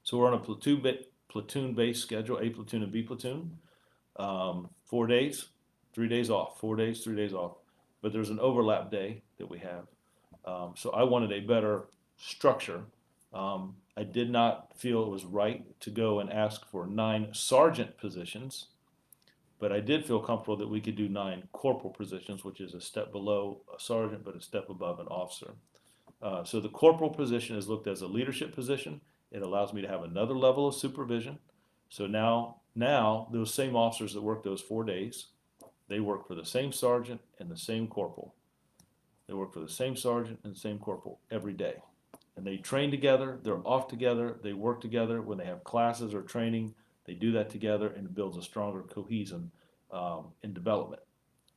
So we're on a platoon-based schedule, A platoon and B platoon. 4 days, 3 days off. 4 days, 3 days off. But there's an overlap day that we have. So I wanted a better structure. I did not feel it was right to go and ask for 9 sergeant positions, but I did feel comfortable that we could do 9 corporal positions, which is a step below a sergeant, but a step above an officer. So the corporal position is looked as a leadership position. It allows me to have another level of supervision. So now those same officers that work those 4 days, they work for the same sergeant and the same corporal. They work for the same sergeant and the same corporal every day. And they train together, they're off together, they work together. When they have classes or training, they do that together, and it builds a stronger cohesion in development.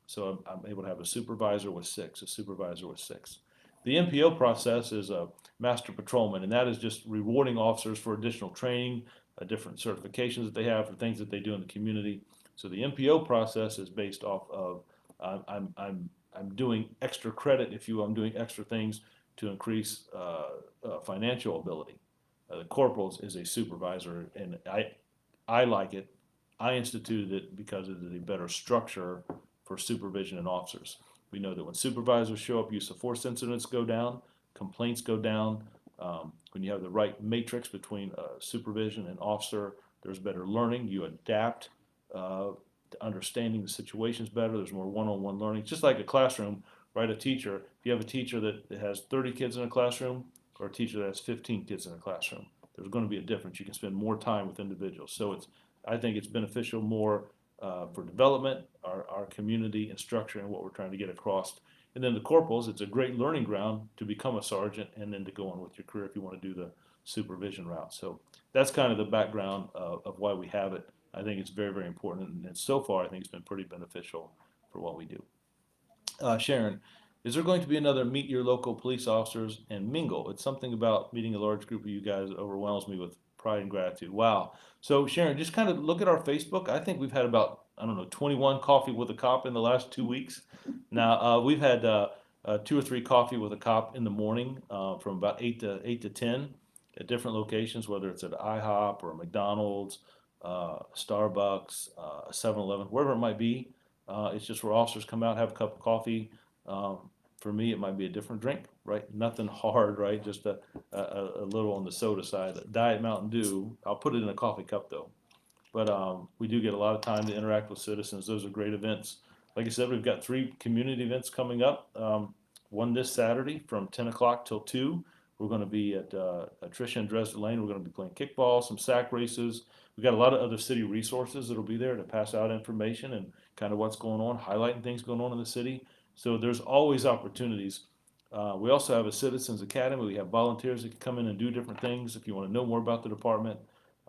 So I'm able to have a supervisor with 6, a supervisor with 6. The MPO process is a master patrolman, and that is just rewarding officers for additional training, different certifications that they have for things that they do in the community. So the MPO process is based off of I'm doing extra credit, if you will. I'm doing extra things to increase financial ability. The corporals is a supervisor, and I like it. I instituted it because it is a better structure for supervision and officers. We know that when supervisors show up, use of force incidents go down, complaints go down. When you have the right matrix between supervision and officer, there's better learning. You adapt to understanding the situations better. There's more one-on-one learning. Just like a classroom, right? A teacher, if you have a teacher that has 30 kids in a classroom or a teacher that has 15 kids in a classroom, there's going to be a difference. You can spend more time with individuals. So I think it's beneficial more for development, our community and structure and what we're trying to get across. And then the corporals, it's a great learning ground to become a sergeant and then to go on with your career if you want to do the supervision route. So that's kind of the background of why we have it. I think it's very, very important, and so far I think it's been pretty beneficial for what we do. Sharon, is there going to be another meet your local police officers and mingle? It's something about meeting a large group of you guys that overwhelms me with pride and gratitude. Wow. So Sharon, just kind of look at our Facebook. I think we've had about, 21 coffee with a cop in the last 2 weeks. Now, we've had 2 or 3 coffee with a cop in the morning from about 8 to 10 at different locations, whether it's at IHOP or a McDonald's, Starbucks, 7-Eleven, wherever it might be. It's just where officers come out, have a cup of coffee. For me, it might be a different drink, right? Nothing hard, right? Just a little on the soda side. Diet Mountain Dew. I'll put it in a coffee cup though. But we do get a lot of time to interact with citizens. Those are great events. Like I said, we've got 3 community events coming up. One this Saturday from 10 o'clock till 2. We're going to be at Tricia and Dresden Lane. We're going to be playing kickball, some sack races. We've got a lot of other city resources that'll be there to pass out information and kind of what's going on, highlighting things going on in the city. So there's always opportunities. We also have a Citizens Academy. We have volunteers that can come in and do different things if you want to know more about the department.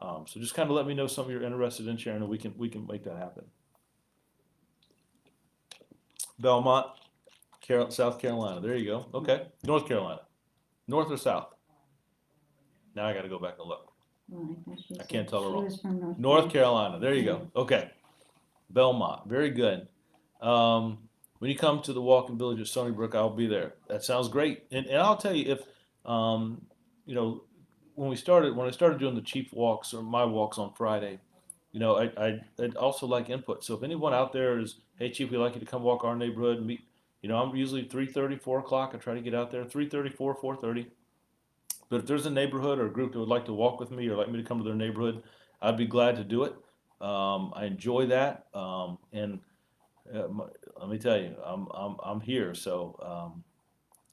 So just kind of let me know something you're interested in, Sharon, and we can make that happen. Belmont, South Carolina. There you go. Okay. North Carolina. North or south? Now I got to go back and look. Well, I can't tell her she wrong. was from North Carolina. There you go. Okay. Belmont. Very good. When you come to the Walking Village of Stony Brook, I'll be there. That sounds great. And I'll tell you, if when I started doing the chief walks or my walks on Friday, I'd also like input. So if anyone out there is, hey chief, we'd like you to come walk our neighborhood and meet. I'm usually 3:30, 4 o'clock. I try to get out there 3:34, 4:30. But if there's a neighborhood or a group that would like to walk with me or like me to come to their neighborhood, I'd be glad to do it. I enjoy that, and let me tell you, I'm here, so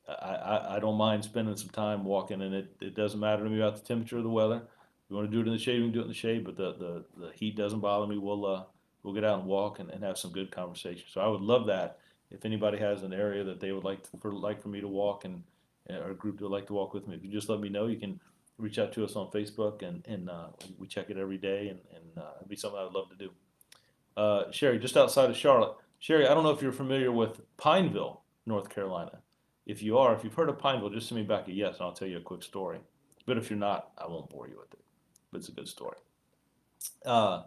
I don't mind spending some time walking, and it doesn't matter to me about the temperature of the weather. If you want to do it in the shade, we can do it in the shade, but the heat doesn't bother me. We'll get out and walk and have some good conversation. So I would love that if anybody has an area that they would like for me to walk or a group that would like to walk with me. If you just let me know, you can reach out to us on Facebook, and we check it every day, and it'd be something I'd love to do. Sherry, just outside of Charlotte. Sherry, I don't know if you're familiar with Pineville, North Carolina. If you are, if you've heard of Pineville, just send me back a yes, and I'll tell you a quick story. But if you're not, I won't bore you with it. But it's a good story. Uh,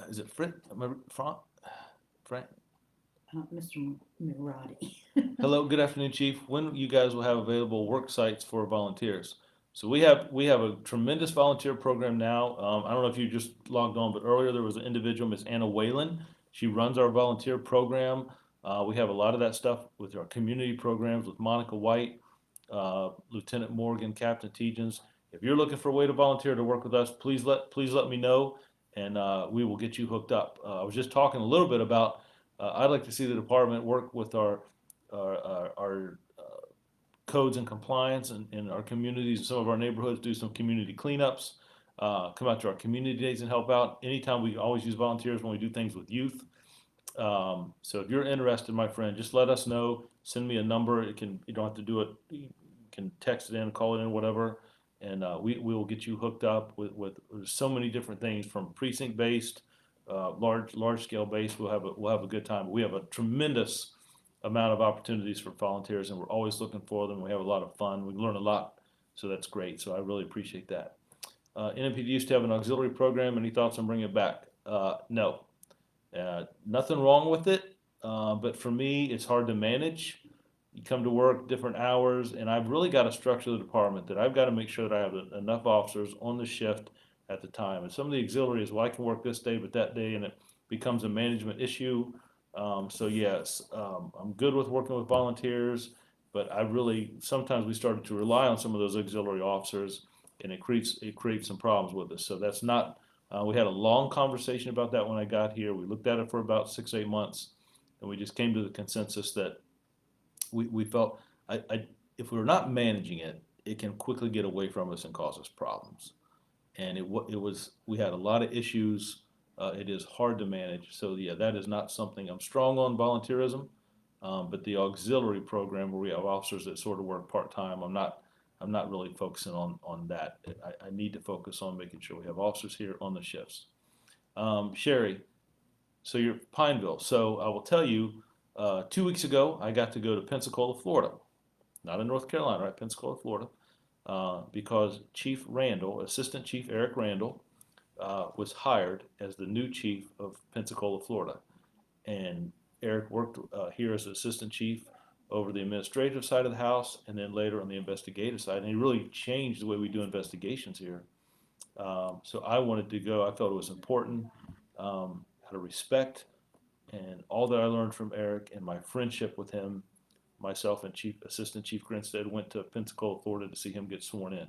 is it Frank? Mr. Mirati. Hello, good afternoon, Chief. When you guys will have available work sites for volunteers? So we have a tremendous volunteer program now. I don't know if you just logged on, but earlier there was an individual, Miss Anna Whalen. She runs our volunteer program. We have a lot of that stuff with our community programs with Monica White, Lieutenant Morgan, Captain Tegens. If you're looking for a way to volunteer to work with us, please let me know, and we will get you hooked up. I was just talking a little bit about. I'd like to see the department work with our codes and compliance in our communities, some of our neighborhoods, do some community cleanups, come out to our community days and help out. Anytime, we always use volunteers when we do things with youth. So if you're interested, my friend, just let us know. Send me a number. You don't have to do it. You can text it in, call it in, whatever, and we will get you hooked up with so many different things from precinct based, large scale based. We'll have a good time. We have a tremendous amount of opportunities for volunteers, and we're always looking for them. We have a lot of fun. We learn a lot, so that's great. So I really appreciate that. NMPD used to have an auxiliary program. Any thoughts on bringing it back? No. Nothing wrong with it, but for me, it's hard to manage. You come to work different hours, and I've really got to structure the department that I've got to make sure that I have enough officers on the shift at the time. And some of the auxiliary is, well, I can work this day, but that day, and it becomes a management issue. So yes, I'm good with working with volunteers, but sometimes we started to rely on some of those auxiliary officers, and it creates some problems with us. So that's not. We had a long conversation about that when I got here. We looked at it for about 6-8 months, and we just came to the consensus that we felt if we're not managing it, it can quickly get away from us and cause us problems. And we had a lot of issues. It is hard to manage. So yeah, that is not something. I'm strong on volunteerism, but the auxiliary program where we have officers that sort of work part-time, I'm not really focusing on that. I need to focus on making sure we have officers here on the shifts. Sherry, so you're Pineville. So I will tell you, 2 weeks ago, I got to go to Pensacola, Florida. Not in North Carolina, right? Pensacola, Florida. Because Chief Randall, Assistant Chief Eric Randall, was hired as the new chief of Pensacola, Florida. And Eric worked here as assistant chief over the administrative side of the house, and then later on the investigative side. And he really changed the way we do investigations here. So I wanted to go. I felt it was important, out of respect, and all that I learned from Eric and my friendship with him. Myself and Assistant Chief Grinstead went to Pensacola, Florida to see him get sworn in.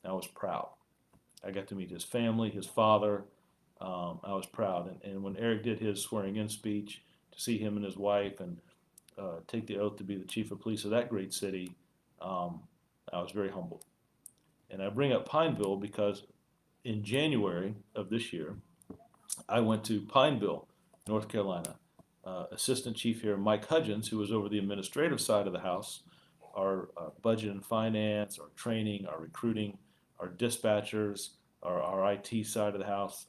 I was proud. I got to meet his family, his father. I was proud. And when Eric did his swearing in speech, to see him and his wife and take the oath to be the chief of police of that great city, I was very humbled. And I bring up Pineville because in January of this year, I went to Pineville, North Carolina. Assistant Chief here, Mike Hudgens, who was over the administrative side of the house, our budget and finance, our training, our recruiting, our dispatchers, our IT side of the house.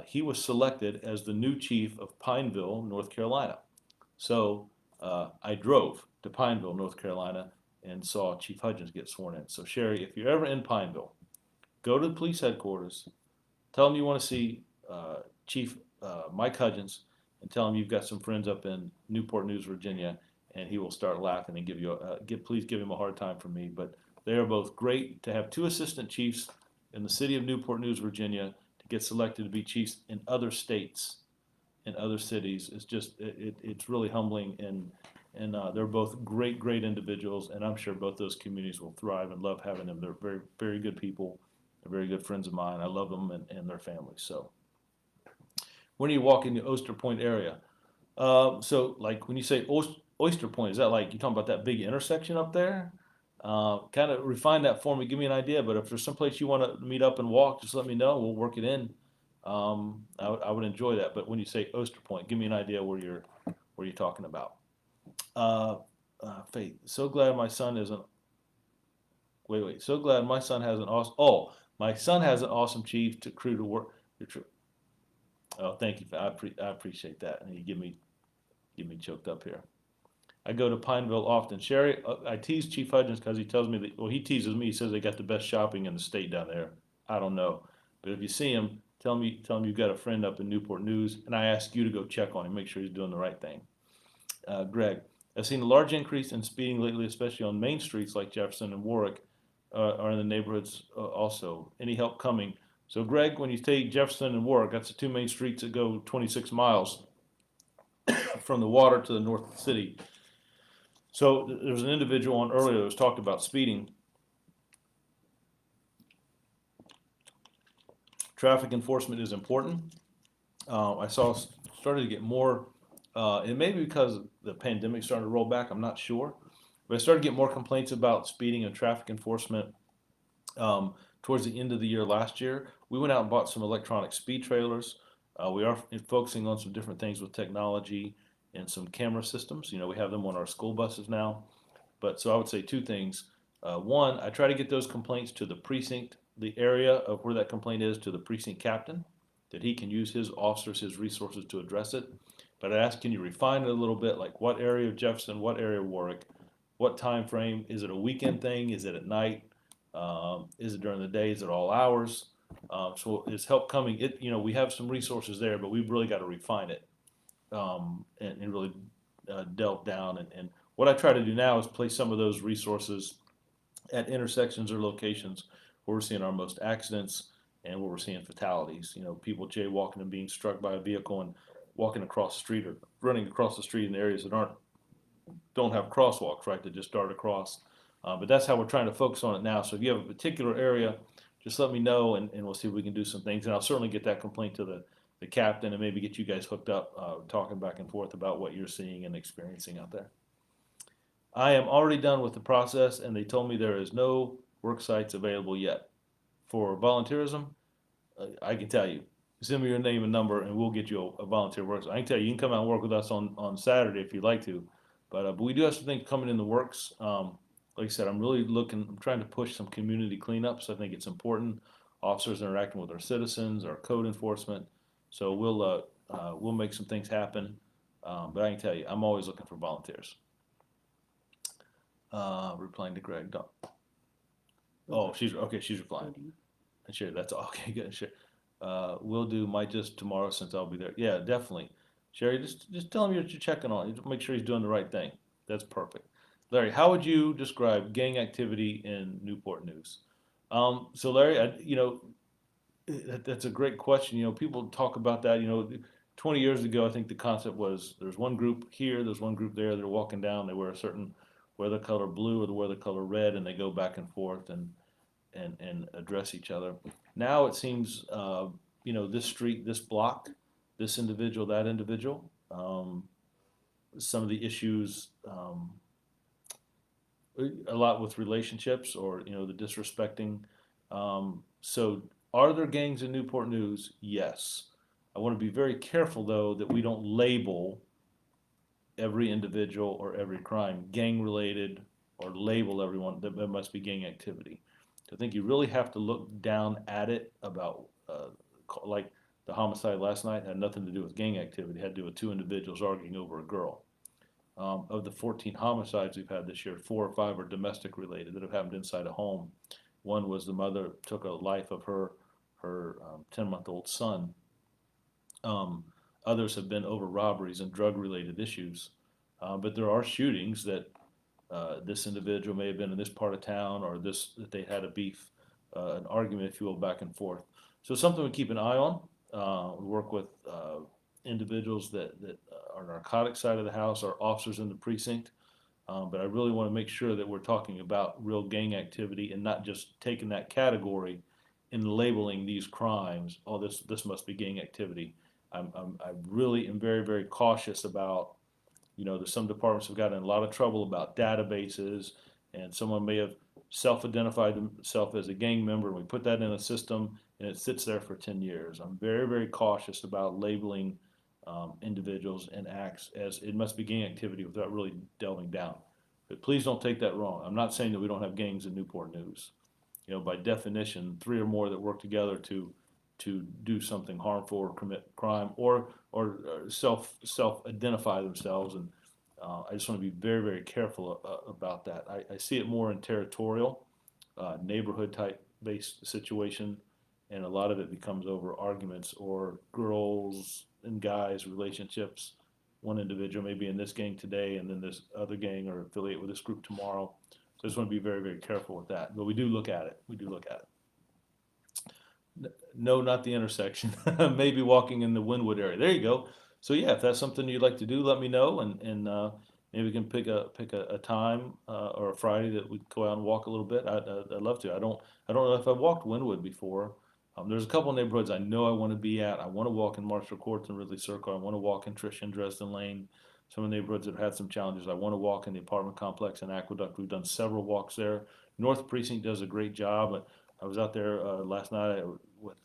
He was selected as the new chief of Pineville, North Carolina. So I drove to Pineville, North Carolina, and saw Chief Hudgens get sworn in. So Sherry, if you're ever in Pineville, go to the police headquarters, tell them you want to see Chief Mike Hudgens, and tell him you've got some friends up in Newport News, Virginia, and he will start laughing and please give him a hard time from me. But they are both great. To have two assistant chiefs in the city of Newport News, Virginia, to get selected to be chiefs in other states, in other cities, it's really humbling, and And they're both great, great individuals, and I'm sure both those communities will thrive and love having them. They're very, very good people. They're very good friends of mine. I love them and their families. So when you walk in the Oyster Point area, so like when you say Oyster Point, is that like you talking about that big intersection up there? Kind of refine that for me. Give me an idea. But if there's someplace you want to meet up and walk, just let me know. We'll work it in. I would enjoy that. But when you say Oyster Point, give me an idea where you're talking about. Uh, Faith, so glad my son is an wait. So glad my son has an awesome. Oh, my son has an awesome chief to crew to work. Oh, thank you. I appreciate that. And you give me choked up here. I go to Pineville often. Sherry, I tease Chief Hudgens because he tells me that. Well, he teases me. He says they got the best shopping in the state down there. I don't know, but if you see him, tell him you've got a friend up in Newport News, and I ask you to go check on him, make sure he's doing the right thing. Greg, I've seen a large increase in speeding lately, especially on main streets like Jefferson and Warwick, or in the neighborhoods also. Any help coming? So, Greg, when you take Jefferson and Warwick, that's the two main streets that go 26 miles from the water to the north of the city. So, there was an individual on earlier that was talked about speeding. Traffic enforcement is important. I started to get more. It may be because the pandemic started to roll back. I'm not sure, but I started to get more complaints about speeding and traffic enforcement towards the end of the year last year. We went out and bought some electronic speed trailers. We are focusing on some different things with technology and some camera systems. You know, we have them on our school buses now. But so I would say two things. One, I try to get those complaints to the precinct, the area of where that complaint is, to the precinct captain, that he can use his officers, his resources to address it. But I ask, can you refine it a little bit? Like what area of Jefferson, what area of Warwick, what time frame? Is it a weekend thing? Is it at night? Is it during the day? Is it all hours? So is help coming? We have some resources there, but we've really got to refine it and really delve down. And what I try to do now is place some of those resources at intersections or locations where we're seeing our most accidents and where we're seeing fatalities. You know, people jaywalking and being struck by a vehicle and walking across the street or running across the street in areas that don't have crosswalks, right? That just start across. But that's how we're trying to focus on it now. So if you have a particular area, just let me know and we'll see if we can do some things. And I'll certainly get that complaint to the captain and maybe get you guys hooked up, talking back and forth about what you're seeing and experiencing out there. I am already done with the process and they told me there is no work sites available yet. For volunteerism, I can tell you, send me your name and number and we'll get you a volunteer work. I can tell you, you can come out and work with us on Saturday if you'd like to. But we do have some things coming in the works. Like I said, I'm trying to push some community cleanups. I think it's important. Officers interacting with our citizens, our code enforcement. So we'll make some things happen. But I can tell you, I'm always looking for volunteers. Replying to Greg. Oh, she's replying. And sure, that's all. Okay, good. Sure. We'll do my just tomorrow since I'll be there. Yeah, definitely. Sherry, just tell him you're checking on it. Make sure he's doing the right thing. That's perfect. Larry, how would you describe gang activity in Newport News? So Larry, that's a great question. You know, people talk about that. You know, 20 years ago, I think the concept was there's one group here, there's one group there. They're walking down. They wear a certain weather color blue or they wear the color red, and they go back and forth and address each other. Now it seems, this street, this block, this individual, that individual. Some of the issues, a lot with relationships or the disrespecting. So are there gangs in Newport News? Yes. I want to be very careful though that we don't label every individual or every crime gang related or label everyone that there must be gang activity. I think you really have to look down at it about like the homicide last night had nothing to do with gang activity. It had to do with two individuals arguing over a girl. Of the 14 homicides we've had this year, 4 or 5 are domestic related that have happened inside a home. One was the mother took a life of her 10-month-old son. Others have been over robberies and drug related issues. But there are shootings that this individual may have been in this part of town or that they had a beef, an argument, if you will, back and forth. So something we keep an eye on. We work with individuals that are narcotic side of the house, are officers in the precinct. But I really want to make sure that we're talking about real gang activity and not just taking that category and labeling these crimes. Oh, this must be gang activity. I really am very, very cautious about, there's some departments have gotten in a lot of trouble about databases, and someone may have self-identified themselves as a gang member, and we put that in a system, and it sits there for 10 years. I'm very, very cautious about labeling individuals and acts as it must be gang activity without really delving down. But please don't take that wrong. I'm not saying that we don't have gangs in Newport News. By definition, three or more that work together to do something harmful or commit crime or self identify themselves. And I just want to be very, very careful about that. I see it more in territorial, neighborhood type based situation, and a lot of it becomes over arguments or girls and guys relationships. One individual may be in this gang today, and then this other gang or affiliate with this group tomorrow. So I just want to be very, very careful with that. But we do look at it. We do look at it. No, not the intersection. Maybe walking in the Wynwood area. There you go. So yeah, if that's something you'd like to do, let me know, and maybe we can pick a time or a Friday that we go out and walk a little bit. I'd love to. I don't know if I've walked Wynwood before. There's a couple of neighborhoods I know I want to be at. I want to walk in Marshall Courts and Ridley Circle. I want to walk in Trish and Dresden Lane. Some of the neighborhoods that have had some challenges. I want to walk in the apartment complex and Aqueduct. We've done several walks there. North Precinct does a great job. I was out there last night with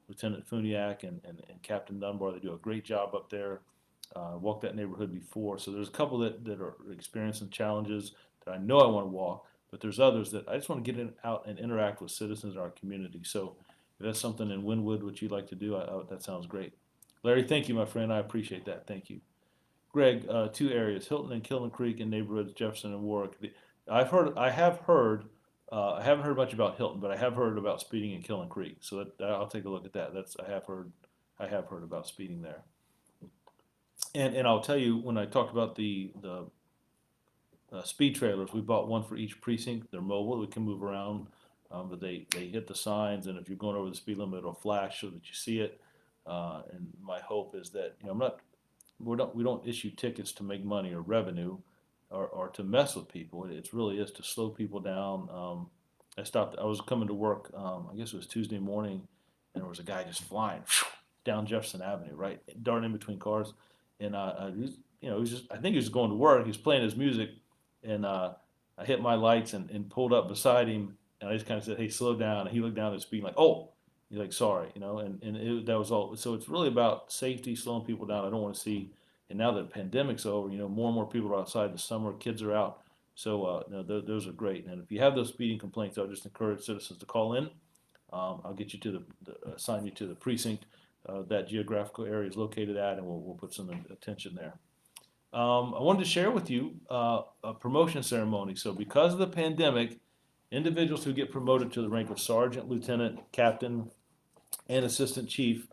Lieutenant Funiak and Captain Dunbar. They do a great job up there. Walked that neighborhood before. So there's a couple that are experiencing challenges that I know I want to walk, but there's others that I just want to get out and interact with citizens in our community. So if that's something in Wynwood which you'd like to do, that sounds great. Larry, thank you, my friend. I appreciate that. Thank you. Greg, two areas, Hilton and Killen Creek, and neighborhoods Jefferson and Warwick. I have heard, I haven't heard much about Hilton, but I have heard about speeding in Killen Creek. So I'll take a look at that. I have heard about speeding there. And I'll tell you, when I talked about the speed trailers, we bought one for each precinct. They're mobile, we can move around, but they hit the signs, and if you're going over the speed limit, it'll flash so that you see it. And my hope is that, we don't issue tickets to make money or revenue or to mess with people. It really is to slow people down. I was coming to work, I guess it was Tuesday morning, and there was a guy just flying down Jefferson Avenue, right, darting in between cars. And he was just, I think he was going to work. He was playing his music, and I hit my lights and pulled up beside him, and I just kind of said, "Hey, slow down." And he looked down at the speed like, "Oh," he's like, "Sorry," that was all. So it's really about safety, slowing people down. I don't want to see, and now that the pandemic's over, more and more people are outside. The summer, kids are out, so those are great. And if you have those speeding complaints, I'll just encourage citizens to call in. I'll get you to assign you to the precinct that geographical area is located at, and we'll put some attention there. I wanted to share with you a promotion ceremony. So because of the pandemic, individuals who get promoted to the rank of sergeant, lieutenant, captain, and assistant chief,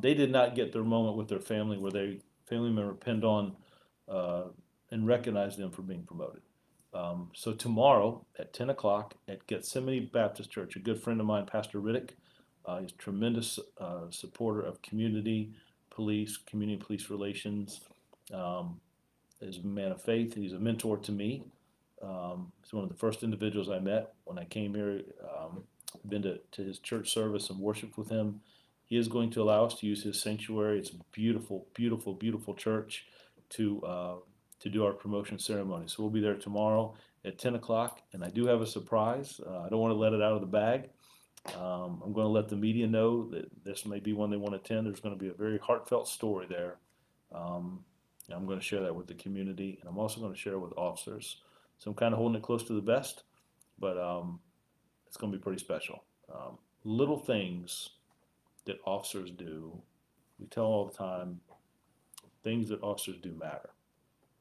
they did not get their moment with their family where their family member pinned on and recognized them for being promoted. So tomorrow at 10 o'clock at Gethsemane Baptist Church, a good friend of mine, Pastor Riddick, he's a tremendous supporter of community police relations. Is a man of faith. He's a mentor to me. He's one of the first individuals I met when I came here. Been to his church service and worshiped with him. He is going to allow us to use his sanctuary. It's a beautiful, beautiful, beautiful church to do our promotion ceremony. So we'll be there tomorrow at 10 o'clock, and I do have a surprise. I don't want to let it out of the bag. I'm going to let the media know that this may be one they want to attend. There's going to be a very heartfelt story there. I'm going to share that with the community, and I'm also going to share it with officers. So I'm kind of holding it close to the vest, but it's going to be pretty special. Little things that officers do, we tell all the time, things that officers do matter.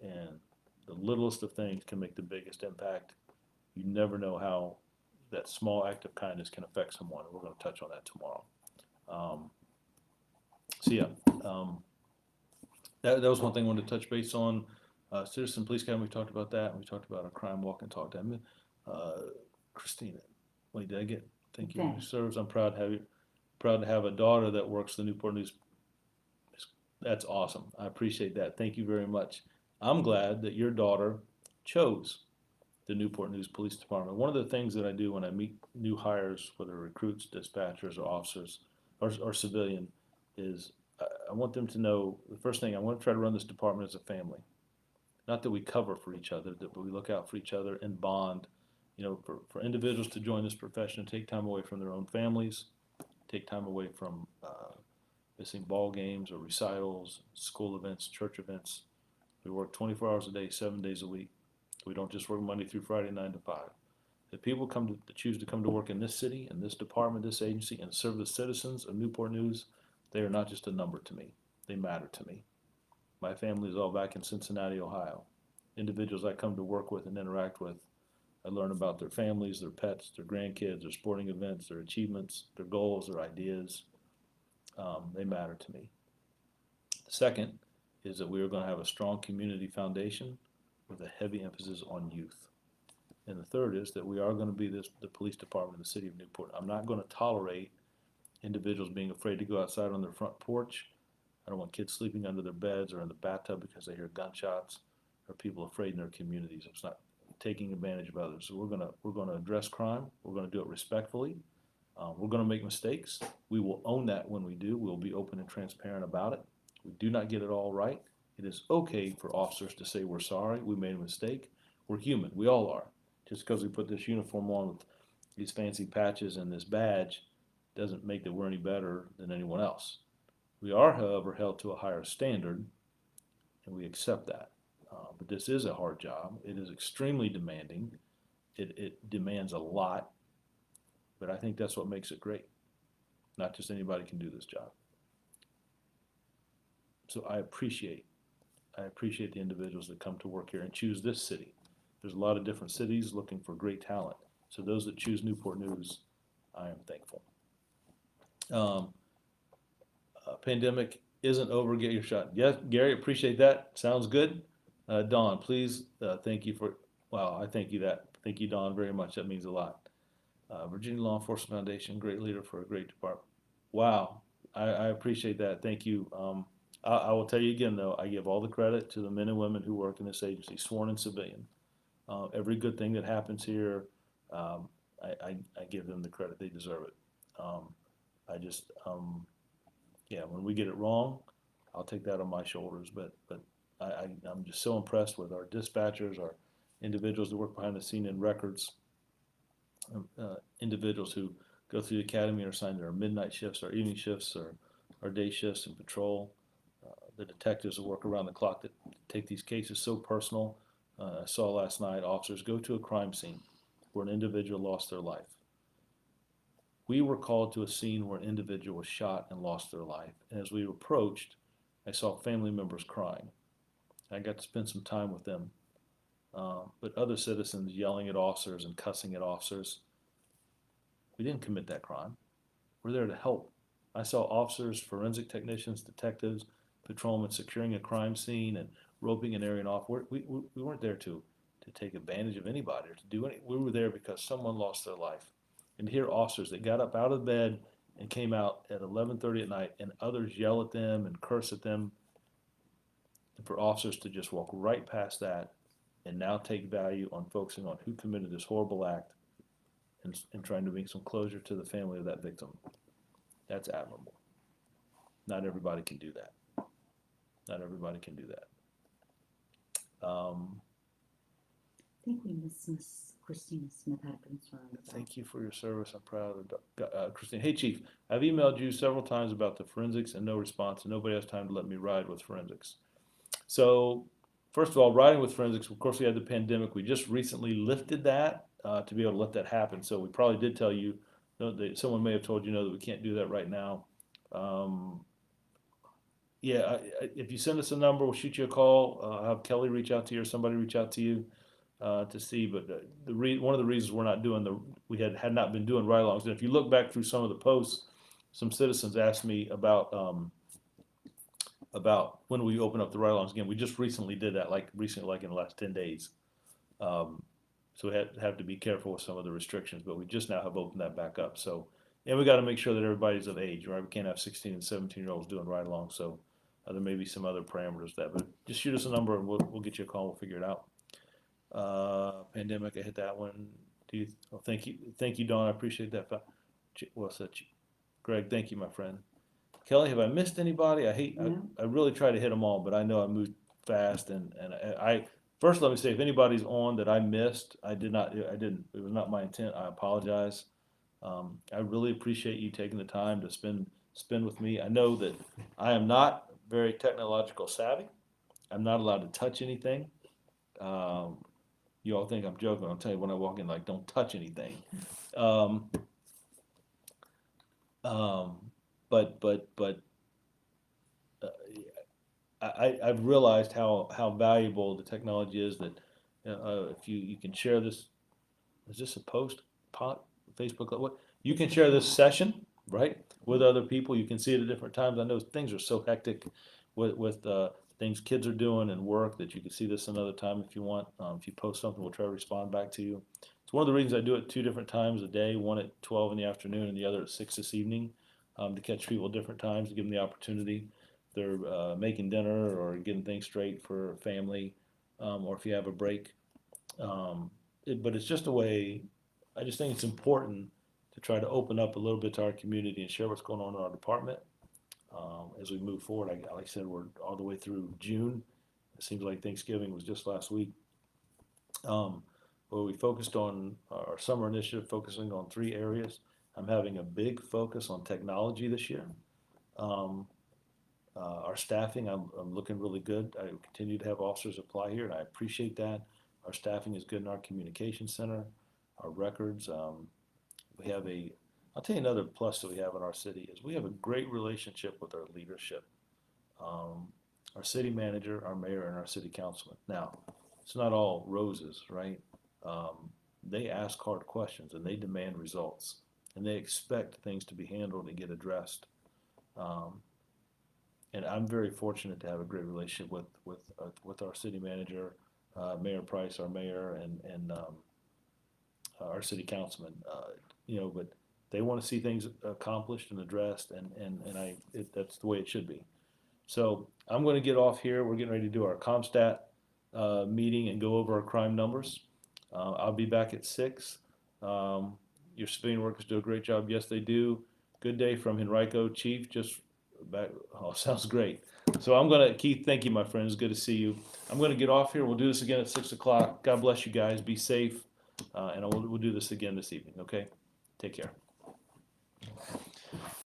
And the littlest of things can make the biggest impact. You never know how that small act of kindness can affect someone. We're going to touch on that tomorrow. That was one thing I wanted to touch base on. Citizen Police Academy, we talked about that. We talked about a crime walk and talk. Christina, wait, did I get? Thank you. Okay. Serves. I'm proud to have a daughter that works the Newport News That's awesome. I appreciate that. Thank you very much. I'm glad that your daughter chose the Newport News Police Department. One of the things that I do when I meet new hires, whether recruits, dispatchers, or officers, or civilian, is I want them to know the first thing I want to try to run this department as a family. Not that we cover for each other, but we look out for each other and bond. For individuals to join this profession and take time away from their own families, take time away from missing ball games or recitals, school events, church events. We work 24 hours a day, 7 days a week. We don't just work Monday through Friday, 9 to 5. If people choose to come to work in this city, in this department, this agency, and serve the citizens of Newport News, they are not just a number to me. They matter to me. My family is all back in Cincinnati, Ohio. Individuals I come to work with and interact with, I learn about their families, their pets, their grandkids, their sporting events, their achievements, their goals, their ideas. They matter to me. The second is that we are going to have a strong community foundation with a heavy emphasis on youth. And the third is that we are going to be the police department of the city of Newport. I'm not going to tolerate individuals being afraid to go outside on their front porch. I don't want kids sleeping under their beds or in the bathtub because they hear gunshots, or people afraid in their communities. It's not taking advantage of others. So we're going to address crime. We're going to do it respectfully. We're going to make mistakes. We will own that when we do. We'll be open and transparent about it. We do not get it all right. It is okay for officers to say we're sorry, we made a mistake. We're human. We all are. Just because we put this uniform on with these fancy patches and this badge doesn't make that we're any better than anyone else. We are, however, held to a higher standard, and we accept that. But this is a hard job. It is extremely demanding. It demands a lot, but I think that's what makes it great. Not just anybody can do this job. So I appreciate the individuals that come to work here and choose this city. There's a lot of different cities looking for great talent. So those that choose Newport News, I am thankful. Pandemic isn't over. Get your shot. Yes, Gary, appreciate that. Sounds good. Dawn, please, thank you for, wow, I thank you that. Thank you, Dawn, very much. That means a lot. Virginia Law Enforcement Foundation, great leader for a great department. Wow, I appreciate that. Thank you. I will tell you again, though, I give all the credit to the men and women who work in this agency, sworn and civilian. Every good thing that happens here, I give them the credit. They deserve it. Yeah, when we get it wrong, I'll take that on my shoulders. But I'm just so impressed with our dispatchers, our individuals that work behind the scene in records, individuals who go through the academy or assigned to our midnight shifts, our evening shifts, or our day shifts in patrol. The detectives that work around the clock that take these cases so personal. I saw last night officers go to a crime scene where an individual lost their life. We were called to a scene where an individual was shot and lost their life. And as we approached, I saw family members crying. I got to spend some time with them. But other citizens yelling at officers and cussing at officers. We didn't commit that crime. We're there to help. I saw officers, forensic technicians, detectives, patrolmen securing a crime scene and roping an area off. We weren't there to take advantage of anybody or to do anything. We were there because someone lost their life. And to hear officers that got up out of bed and came out at 11:30 at night and others yell at them and curse at them, and for officers to just walk right past that and now take value on focusing on who committed this horrible act and trying to bring some closure to the family of that victim. That's admirable. Not everybody can do that. Not everybody can do that. I think we missed Miss Christina Smith had a concern about. Thank you for your service. I'm proud of Christine. Hey, Chief, I've emailed you several times about the forensics and no response, and nobody has time to let me ride with forensics. So, first of all, riding with forensics, of course, we had the pandemic. We just recently lifted that to be able to let that happen. So we probably did tell you, someone may have told you, that we can't do that right now. Yeah, if you send us a number, we'll shoot you a call. Have Kelly reach out to you or somebody reach out to you to see. But one of the reasons we're not doing we had not been doing ride-alongs. And if you look back through some of the posts, some citizens asked me about when we open up the ride-alongs again. We just recently did that, like in the last 10 days. So we have to be careful with some of the restrictions, but we just now have opened that back up. So, and we got to make sure that everybody's of age, right? We can't have 16 and 17-year-olds doing ride-alongs. So There may be some other parameters that, but just shoot us a number and we'll get you a call. We'll figure it out. Pandemic, I hit that one. Thank you, Dawn. I appreciate that. What's that? Greg, thank you, my friend. Kelly, have I missed anybody? No. I really try to hit them all, but I know I moved fast and I first let me say if anybody's on that I missed, I didn't. It was not my intent. I apologize. I really appreciate you taking the time to spend with me. I know that I am not very technological savvy. I'm not allowed to touch anything. You all think I'm joking. I'll tell you when I walk in, like, don't touch anything. Um, but uh, I've realized how valuable the technology is that if you can share this, is this a post, Facebook, what? You can share this session, right, with other people. You can see it at different times. I know things are so hectic with things kids are doing and work that you can see this another time if you want. If you post something, we'll try to respond back to you. It's one of the reasons I do it 2 different times a day, one at 12 in the afternoon and the other at 6 this evening, to catch people at different times, to give them the opportunity. If they're making dinner or getting things straight for family, or if you have a break. But it's just a way, I just think it's important to try to open up a little bit to our community and share what's going on in our department. As we move forward, like I said, we're all the way through June. It seems like Thanksgiving was just last week. Where we focused on our summer initiative, focusing on 3 areas. I'm having a big focus on technology this year. Our staffing, I'm looking really good. I continue to have officers apply here, and I appreciate that. Our staffing is good in our communication center, our records. We have I'll tell you another plus that we have in our city is we have a great relationship with our leadership. Our city manager, our mayor, and our city councilman. Now, it's not all roses, right? They ask hard questions and they demand results, and they expect things to be handled and get addressed. And I'm very fortunate to have a great relationship with our city manager, Mayor Price, our mayor, and our city councilman. But they want to see things accomplished and addressed, and that's the way it should be. So I'm going to get off here. We're getting ready to do our ComStat meeting and go over our crime numbers. I'll be back at 6. Your civilian workers do a great job. Yes, they do. Good day from Henrico, Chief. Just back. Oh, sounds great. So I'm going to, Keith, thank you, my friend. It's good to see you. I'm going to get off here. We'll do this again at 6 o'clock. God bless you guys. Be safe. And we'll do this again this evening, okay? Take care.